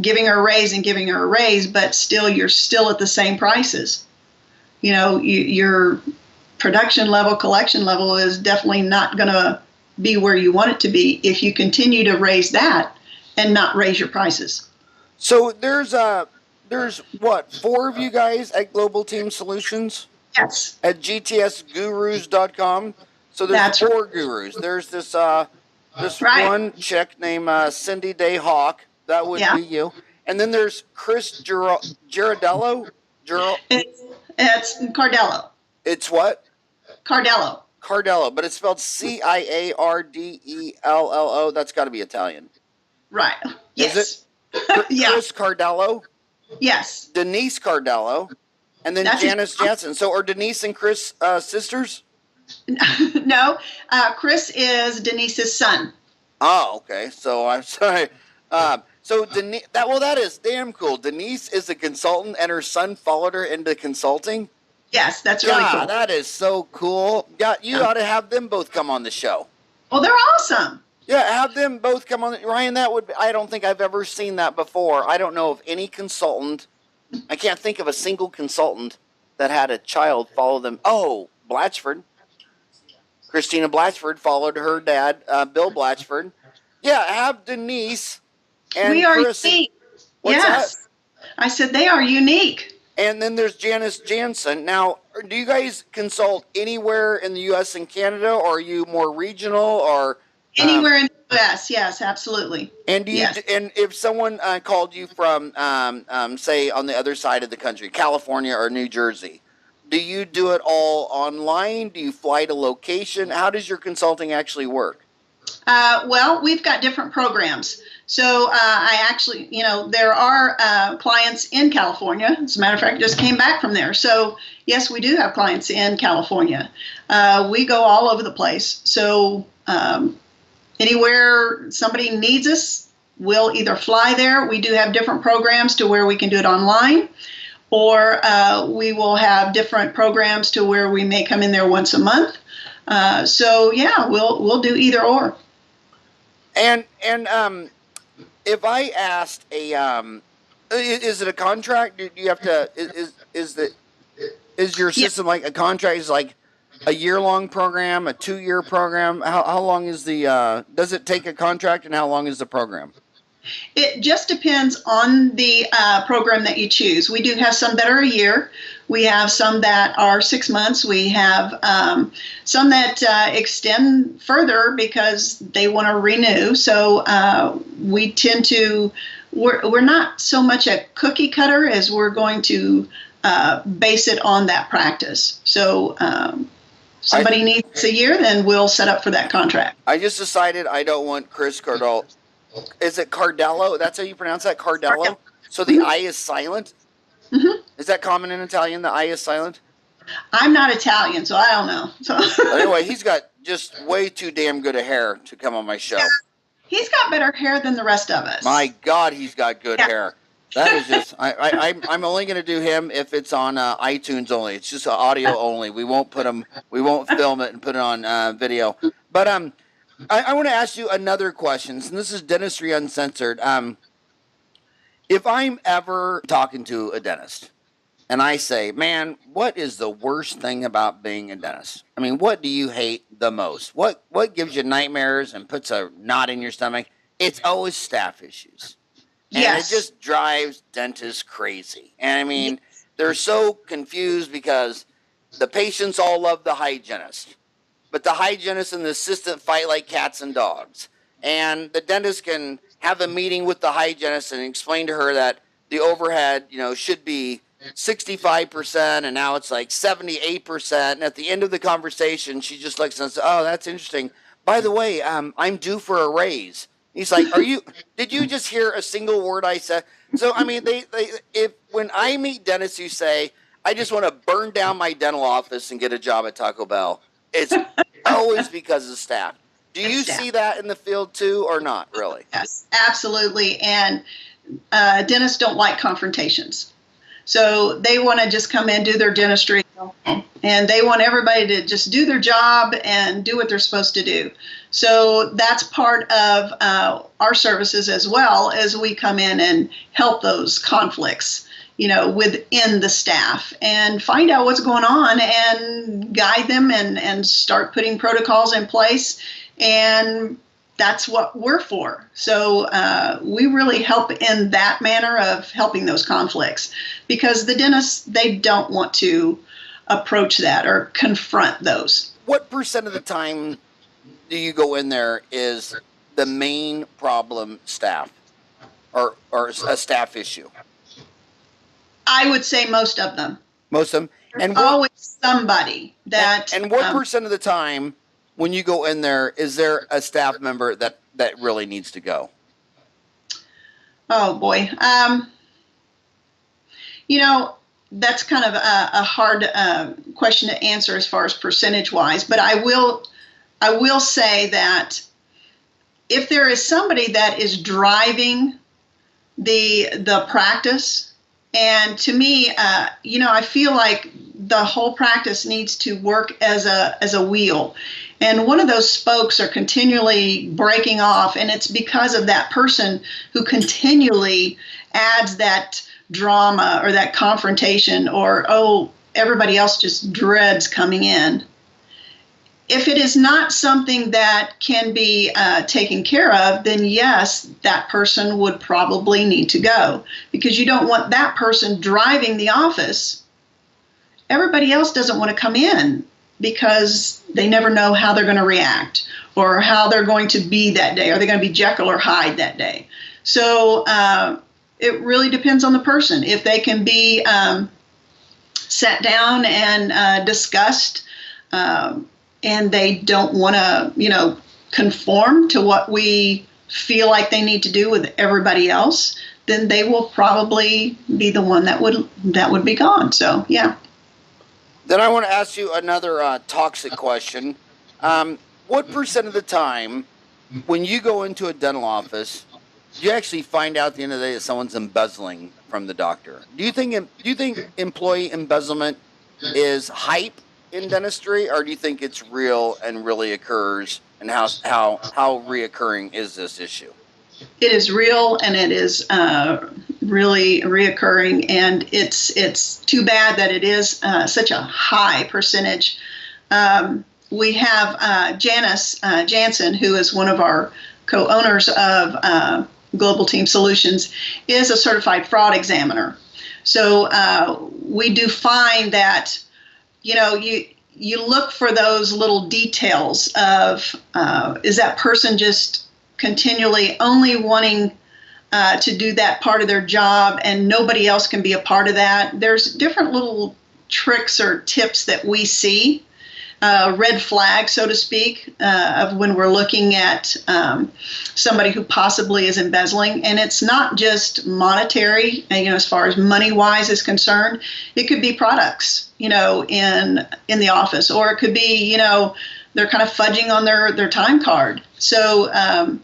giving her a raise and giving her a raise, but still you're still at the same prices. Your production level, collection level is definitely not going to be where you want it to be if you continue to raise that and not raise your prices. So there's what, 4 of you guys at Global Team Solutions? Yes. At gtsgurus.com. So there's 4 gurus. There's this right. one chick named Cindy Day Hauk. That would be you. And then there's Chris Girardello. It's Cardello. It's what? Cardello. Cardello, but it's spelled Ciardello. That's got to be Italian. Right. Yes. Is it? Yeah. Chris Cardello? Yes. Denise Cardello. And then Janice Jansen. So are Denise and Chris sisters? No. Chris is Denise's son. Oh, okay. So I'm sorry. So Denise, that is damn cool. Denise is a consultant, and her son followed her into consulting. Yes, that's really cool. That is so cool. Yeah, you ought to have them both come on the show. Well, they're awesome. Yeah, have them both come on. Ryan, I don't think I've ever seen that before. I don't know of any consultant. I can't think of a single consultant that had a child follow them. Oh, Blatchford. Christina Blatchford followed her dad, Bill Blatchford. Yeah, have Denise and we are Chrissy. Unique. What's yes. That? I said they are unique. And then there's Janice Jansen. Now, do you guys consult anywhere in the U.S. and Canada, or are you more regional, or anywhere in the U.S.? Yes, absolutely. And do you? Yes. And if someone called you from, say, on the other side of the country, California or New Jersey, do you do it all online? Do you fly to location? How does your consulting actually work? Well, we've got different programs. So I actually, there are clients in California. As a matter of fact, I just came back from there. So yes, we do have clients in California. We go all over the place. So anywhere somebody needs us, we'll either fly there. We do have different programs to where we can do it online, or we will have different programs to where we may come in there once a month. So yeah, we'll do either or. And if I asked is it a contract? Do you have to? Is your system like a contract? Is like a year-long program, a 2-year program? How long is the? Does it take a contract, and how long is the program? It just depends on the program that you choose. We do have some that are a year. We have some that are 6 months. We have some that extend further because they want to renew. So we tend to, we're not so much a cookie cutter as we're going to base it on that practice. So somebody needs a year, then we'll set up for that contract. I just decided I don't want Chris Cardello. Is it Cardello? That's how you pronounce that, Cardello? So the I is silent? Mm-hmm. Is that common in Italian, the I is silent? I'm not Italian, so I don't know. So. Anyway, he's got just way too damn good a hair to come on my show. Yeah. He's got better hair than the rest of us. My God, he's got good hair. That is just, I'm only going to do him if it's on iTunes only. It's just audio only. We won't film it and put it on video. But I want to ask you another question, and this is Dentistry Uncensored. If I'm ever talking to a dentist and I say, man, what is the worst thing about being a dentist? I mean, what do you hate the most? What gives you nightmares and puts a knot in your stomach? It's always staff issues. And yes. It just drives dentists crazy. And I mean, they're so confused because the patients all love the hygienist, but the hygienist and the assistant fight like cats and dogs. And the dentist can have a meeting with the hygienist and explain to her that the overhead, should be 65%, and now it's like 78%. And at the end of the conversation, she just looks and says, "Oh, that's interesting. By the way, I'm due for a raise." He's like, did you just hear a single word I said? So, I mean, when I meet dentists who say, I just want to burn down my dental office and get a job at Taco Bell, it's always because of staff. Do you see that in the field too, or not really? Yes, absolutely. And dentists don't like confrontations. So they want to just come in, do their dentistry, and they want everybody to just do their job and do what they're supposed to do. So that's part of our services as well, as we come in and help those conflicts, within the staff and find out what's going on and guide them and start putting protocols in place. And that's what we're for. So we really help in that manner of helping those conflicts, because the dentists, they don't want to approach that or confront those. What percent of the time do you go in there is the main problem staff? are a staff issue? I would say most of them. Most of them. And always somebody that. And what percent of the time when you go in there, is there a staff member that really needs to go? Oh boy. You know, that's kind of a hard question to answer as far as percentage wise, but I will say that if there is somebody that is driving the practice, and to me, you know, I feel like the whole practice needs to work as a wheel, and one of those spokes are continually breaking off, and it's because of that person who continually adds that drama or that confrontation, or everybody else just dreads coming in. If it is not something that can be taken care of, then yes, that person would probably need to go, because you don't want that person driving the office. Everybody else doesn't want to come in because they never know how they're going to react or how they're going to be that day. Are they going to be Jekyll or Hyde that day? So it really depends on the person. If they can be sat down and discussed, and they don't want to, you know, conform to what we feel like they need to do with everybody else, then they will probably be the one that would be gone. So, yeah. Then I want to ask you another toxic question. What percent of the time when you go into a dental office, do you actually find out at the end of the day that someone's embezzling from the doctor? Do you think employee embezzlement is hype in dentistry, or do you think it's real and really occurs? And how reoccurring is this issue? It is real, and it is really reoccurring, and it's too bad that it is such a high percentage. We have Janice Jansen, who is one of our co-owners of Global Team Solutions, is a certified fraud examiner. So we do find that, you know, you look for those little details of is that person just continually only wanting to do that part of their job and nobody else can be a part of that. There's different little tricks or tips that we see, red flag, so to speak, of when we're looking at somebody who possibly is embezzling. And it's not just monetary, you know, as far as money-wise is concerned. It could be products, you know, in the office, or it could be, you know, they're kind of fudging on their time card. So,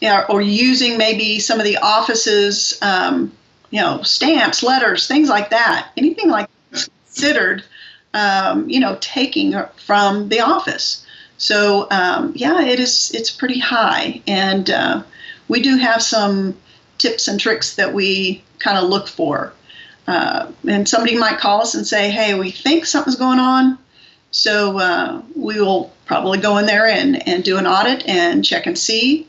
yeah, or using maybe some of the office's, you know, stamps, letters, things like that. Anything like that is considered, you know, taking from the office. So, yeah, it's pretty high. And we do have some tips and tricks that we kind of look for. And somebody might call us and say, hey, we think something's going on. So we will probably go in there and do an audit and check and see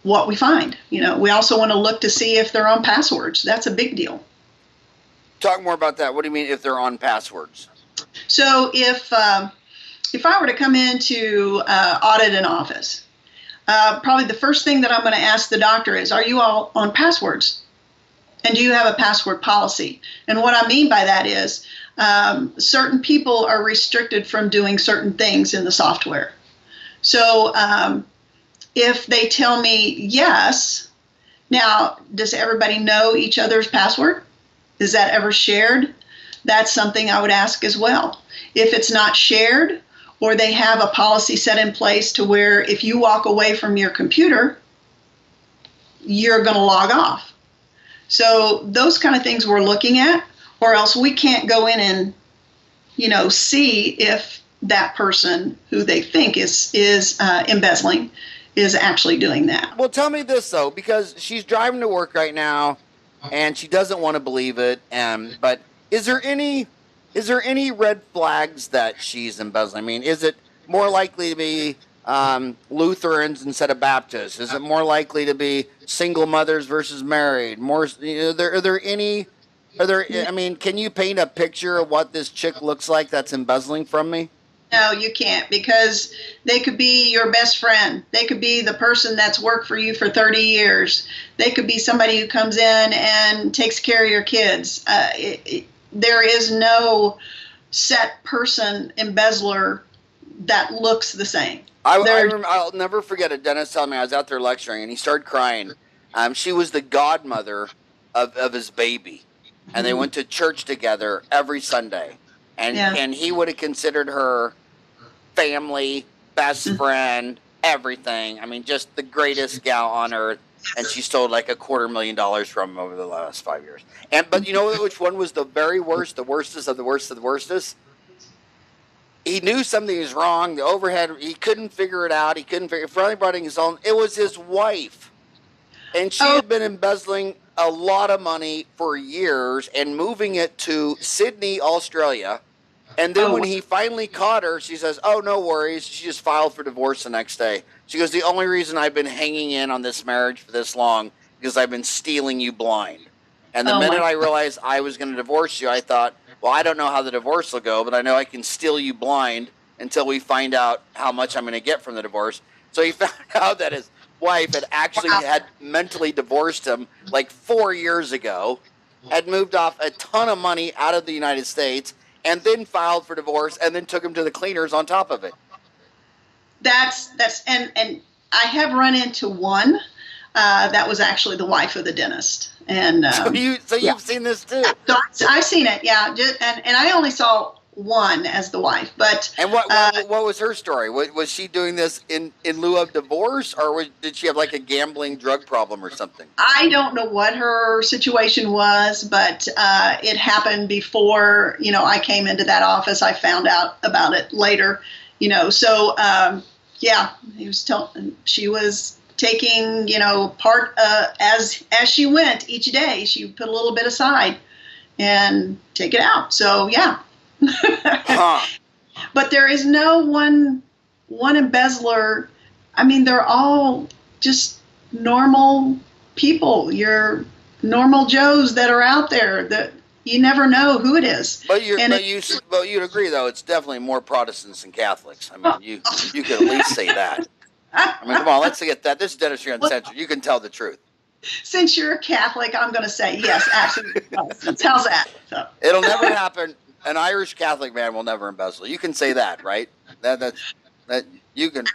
what we find. You know, we also want to look to see if they're on passwords. That's a big deal. Talk more about that. What do you mean if they're on passwords? So if I were to come in to audit an office, probably the first thing that I'm going to ask the doctor is, are you all on passwords? And do you have a password policy? And what I mean by that is certain people are restricted from doing certain things in the software. So if they tell me yes, now, does everybody know each other's password? Is that ever shared? That's something I would ask as well. If it's not shared, or they have a policy set in place to where if you walk away from your computer, you're going to log off. So those kind of things we're looking at, or else we can't go in and, you know, see if that person who they think is embezzling is actually doing that. Well, tell me this, though, because she's driving to work right now and she doesn't want to believe it. But is there any red flags that she's embezzling? I mean, is it more likely to be Lutherans instead of Baptists? Is it more likely to be single mothers versus married? More, you know, I mean, can you paint a picture of what this chick looks like that's embezzling from me? No, you can't, because they could be your best friend. They could be the person that's worked for you for 30 years. They could be somebody who comes in and takes care of your kids. There is no set person embezzler that looks the same. I'll never forget a dentist telling me, I was out there lecturing, and he started crying. She was the godmother of his baby, and they went to church together every Sunday. And he would have considered her family, best friend, everything. I mean, just the greatest gal on earth. And she stole like $250,000 from him over the last 5 years. But you know which one was the very worst, the worstest of the worst of the worstest? He knew something was wrong. The overhead, he couldn't figure it out. He couldn't figure it. Finally brought in his own. It was his wife. And she had been embezzling a lot of money for years and moving it to Sydney, Australia. And then when he finally caught her, she says, "Oh, no worries." She just filed for divorce the next day. She goes, "The only reason I've been hanging in on this marriage for this long because I've been stealing you blind. And the minute I realized I was going to divorce you, I thought, well, I don't know how the divorce will go, but I know I can steal you blind until we find out how much I'm going to get from the divorce." So he found out that his wife had mentally divorced him like 4 years ago, had moved off a ton of money out of the United States, and then filed for divorce, and then took him to the cleaners on top of it. And I have run into one that was actually the wife of the dentist. And so you've seen this too. So I've seen it, yeah. And I only saw one as the wife, but what was her story? Was she doing this in lieu of divorce, or did she have like a gambling drug problem or something? I don't know what her situation was, but it happened before I came into that office. I found out about it later, So she was taking part as she went each day. She put a little bit aside and take it out. So yeah. But there is no one embezzler. I mean, they're all just normal people. You're normal Joes that are out there that you never know who it is. But you'd agree, though, it's definitely more Protestants than Catholics. I mean, you could at least say that. I mean, come on, let's get that. This is Dentistry Uncensored. You can tell the truth. Since you're a Catholic, I'm going to say yes, absolutely. How's that? So. It'll never happen. An Irish Catholic man will never embezzle. You can say that, right? That you can.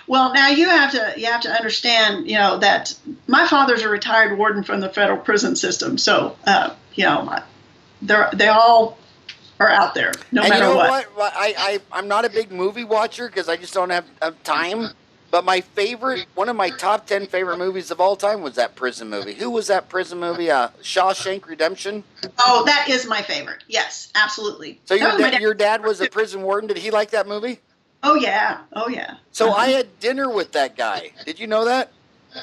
Well, now you have to understand, that my father's a retired warden from the federal prison system. So, they all are out there, no matter what. I'm not a big movie watcher because I just don't have time. But one of my top 10 favorite movies of all time was that prison movie. Who was that prison movie? Shawshank Redemption? Oh, that is my favorite. Yes, absolutely. So your dad was a prison warden. Did he like that movie? Oh, yeah. So I had dinner with that guy. Did you know that?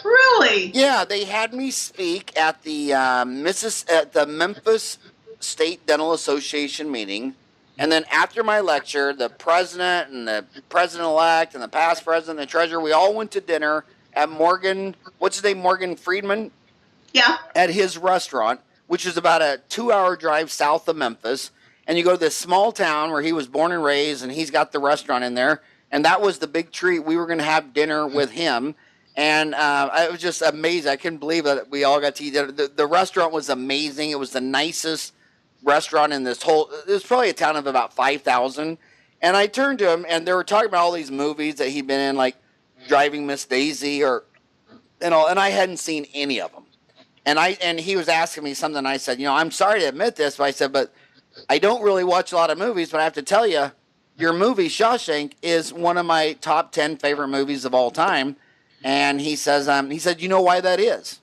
Really? Yeah, they had me speak at the Memphis State Dental Association meeting. And then after my lecture, the president and the president-elect and the past president and the treasurer, we all went to dinner at Morgan Friedman? Yeah. At his restaurant, which is about a 2-hour drive south of Memphis. And you go to this small town where he was born and raised, and he's got the restaurant in there. And that was the big treat. We were going to have dinner with him. And it was just amazing. I couldn't believe that we all got to eat dinner. The restaurant was amazing. It was the nicest restaurant in it was probably a town of about 5,000. And I turned to him, and they were talking about all these movies that he'd been in, like Driving Miss Daisy and I hadn't seen any of them. And he was asking me something. I said, I'm sorry to admit this, but I said, but I don't really watch a lot of movies, but I have to tell you, your movie Shawshank is one of my top 10 favorite movies of all time. And he said, you know why that is?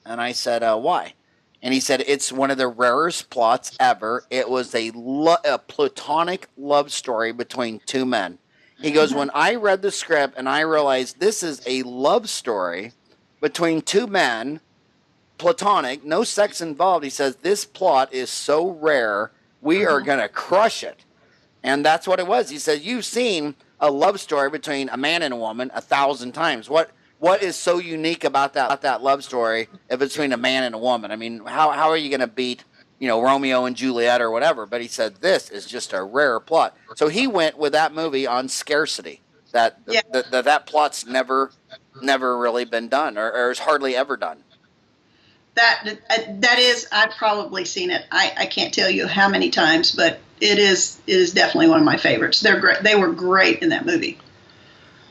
And I said, why? And he said, it's one of the rarest plots ever. It was a platonic love story between two men. He goes, when I read the script and I realized this is a love story between two men, platonic, no sex involved, he says, this plot is so rare, we are going to crush it. And that's what it was. He said, you've seen a love story between a man and a woman 1,000 times. What is so unique about that love story if it's between a man and a woman? I mean, how are you going to beat Romeo and Juliet or whatever, but he said this is just a rare plot. So he went with that movie on scarcity. That Yeah. that plot's never really been done, or is hardly ever done. That is, I've probably seen it. I can't tell you how many times, but it is definitely one of my favorites. They're great. They were great in that movie.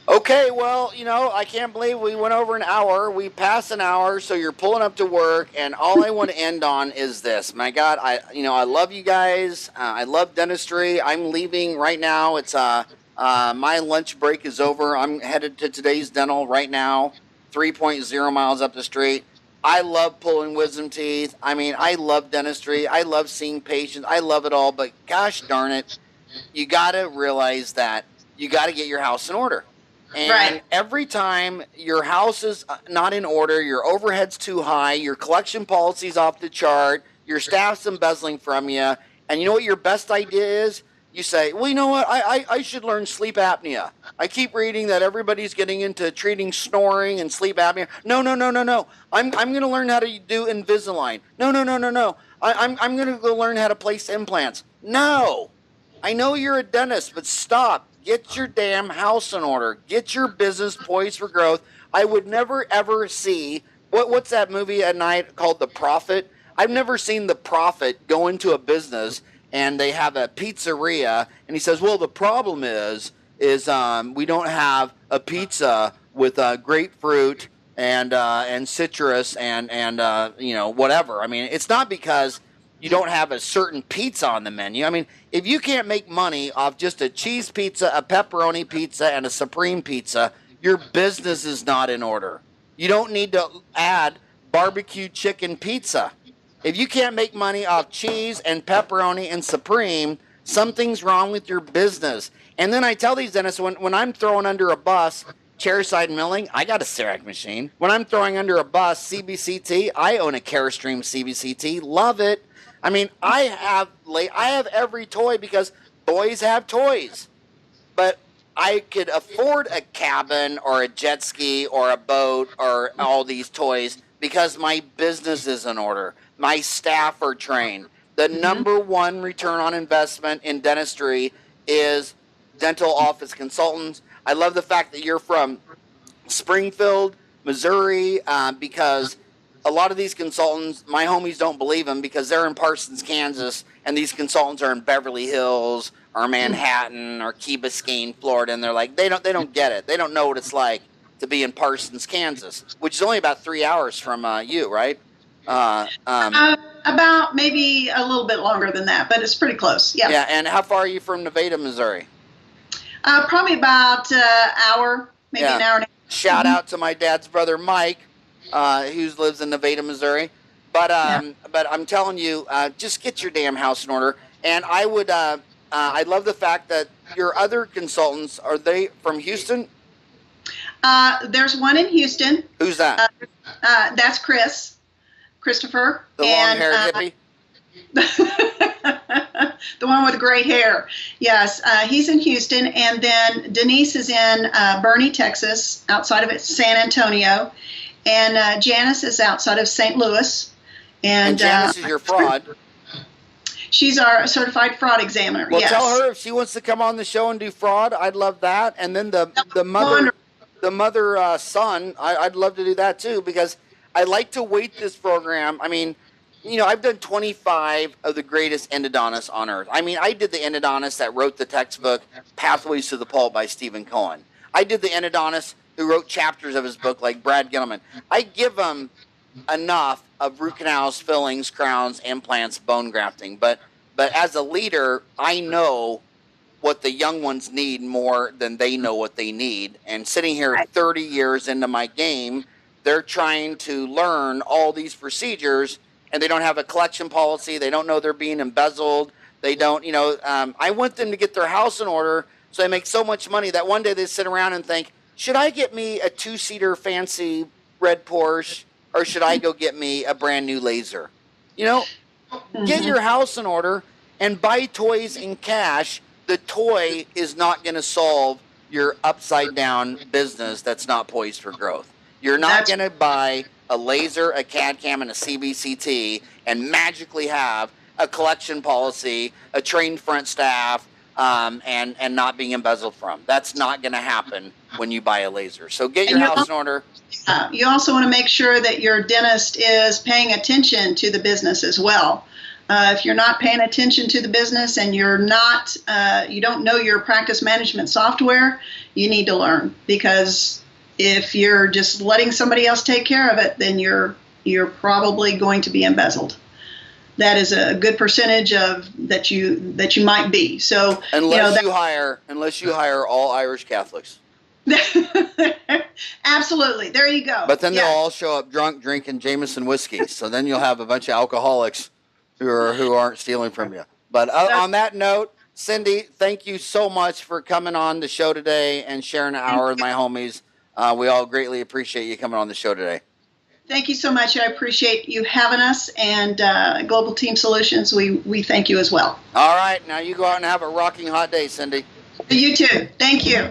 Okay, well, I can't believe we went over an hour. We passed an hour, so you're pulling up to work, and all I want to end on is this. My God, I love you guys. I love dentistry. I'm leaving right now. It's my lunch break is over. I'm headed to Today's Dental right now, 3.0 miles up the street. I love pulling wisdom teeth. I mean, I love dentistry. I love seeing patients. I love it all, but gosh darn it, you got to realize that you got to get your house in order. And Right. every time your house is not in order, your overhead's too high, your collection policy's off the chart, your staff's embezzling from you, and you know what your best idea is? You say, well, you know what? I should learn sleep apnea. I keep reading that everybody's getting into treating snoring and sleep apnea. No. I'm going to learn how to do Invisalign. No. I'm going to go learn how to place implants. No. I know you're a dentist, but stop. Get your damn house in order. Get your business poised for growth. I would never, ever see, what's that movie at night called The Prophet? I've never seen The Prophet go into a business and they have a pizzeria and he says, well, the problem is we don't have a pizza with grapefruit and citrus and whatever. I mean, it's not because you don't have a certain pizza on the menu. I mean, if you can't make money off just a cheese pizza, a pepperoni pizza, and a supreme pizza, your business is not in order. You don't need to add barbecue chicken pizza. If you can't make money off cheese and pepperoni and supreme, something's wrong with your business. And then I tell these dentists, when I'm throwing under a bus chairside milling, I got a CEREC machine. When I'm throwing under a bus CBCT, I own a Carestream CBCT. Love it. I mean, I have every toy because boys have toys. But I could afford a cabin or a jet ski or a boat or all these toys because my business is in order. My staff are trained. The number one return on investment in dentistry is dental office consultants. I love the fact that you're from Springfield, Missouri, because a lot of these consultants, my homies don't believe them because they're in Parsons, Kansas, and these consultants are in Beverly Hills or Manhattan or Key Biscayne, Florida, and they're like, they don't get it. They don't know what it's like to be in Parsons, Kansas, which is only about 3 hours from you, right? About maybe a little bit longer than that, but it's pretty close. Yeah. Yeah, and how far are you from Nevada, Missouri? Probably about an hour, maybe an hour and a half. Shout out to my dad's brother, Mike, who lives in Nevada, Missouri. But I'm telling you, just get your damn house in order. And I would, I love the fact that your other consultants, are they from Houston? There's one in Houston. Who's that? That's Christopher. The long-haired hippie? The one with great hair. Yes, he's in Houston. And then Denise is in Boerne, Texas, outside of San Antonio. And Janice is outside of St. Louis. And Janice is your fraud. She's our certified fraud examiner. Well, yes. tell her if she wants to come on the show and do fraud, I'd love that. And then the mother son, I'd love to do that too, because I like to weight this program. I mean, I've done 25 of the greatest endodontists on earth. I mean, I did the endodontist that wrote the textbook Pathways to the Pulp by Stephen Cohen. I did the endodontist who wrote chapters of his book like Brad Gilman. I give them enough of root canals, fillings, crowns, implants, bone grafting. But as a leader, I know what the young ones need more than they know what they need. And sitting here 30 years into my game, they're trying to learn all these procedures, and they don't have a collection policy. They don't know they're being embezzled. They don't, I want them to get their house in order so they make so much money that one day they sit around and think, should I get me a 2-seater fancy red Porsche, or should I go get me a brand new laser? Get your house in order and buy toys in cash. The toy is not going to solve your upside down business that's not poised for growth. You're not going to buy a laser, a CAD cam, and a CBCT and magically have a collection policy, a trained front staff, and not being embezzled from. That's not going to happen when you buy a laser. So get your house in order. You also want to make sure that your dentist is paying attention to the business as well. If you're not paying attention to the business and you don't know your practice management software, you need to learn, because if you're just letting somebody else take care of it, then you're probably going to be embezzled. That is a good percentage of that you might be. So unless you hire all Irish Catholics. Absolutely, there you go. But then they'll all show up drunk drinking Jameson whiskey. So then you'll have a bunch of alcoholics who aren't stealing from you. But on that note, Cindy, thank you so much for coming on the show today and sharing an hour with my homies. We all greatly appreciate you coming on the show today. Thank you so much. I appreciate you having us, and Global Team Solutions, we thank you as well. All right, now you go out and have a rocking hot day, Cindy. You too. Thank you.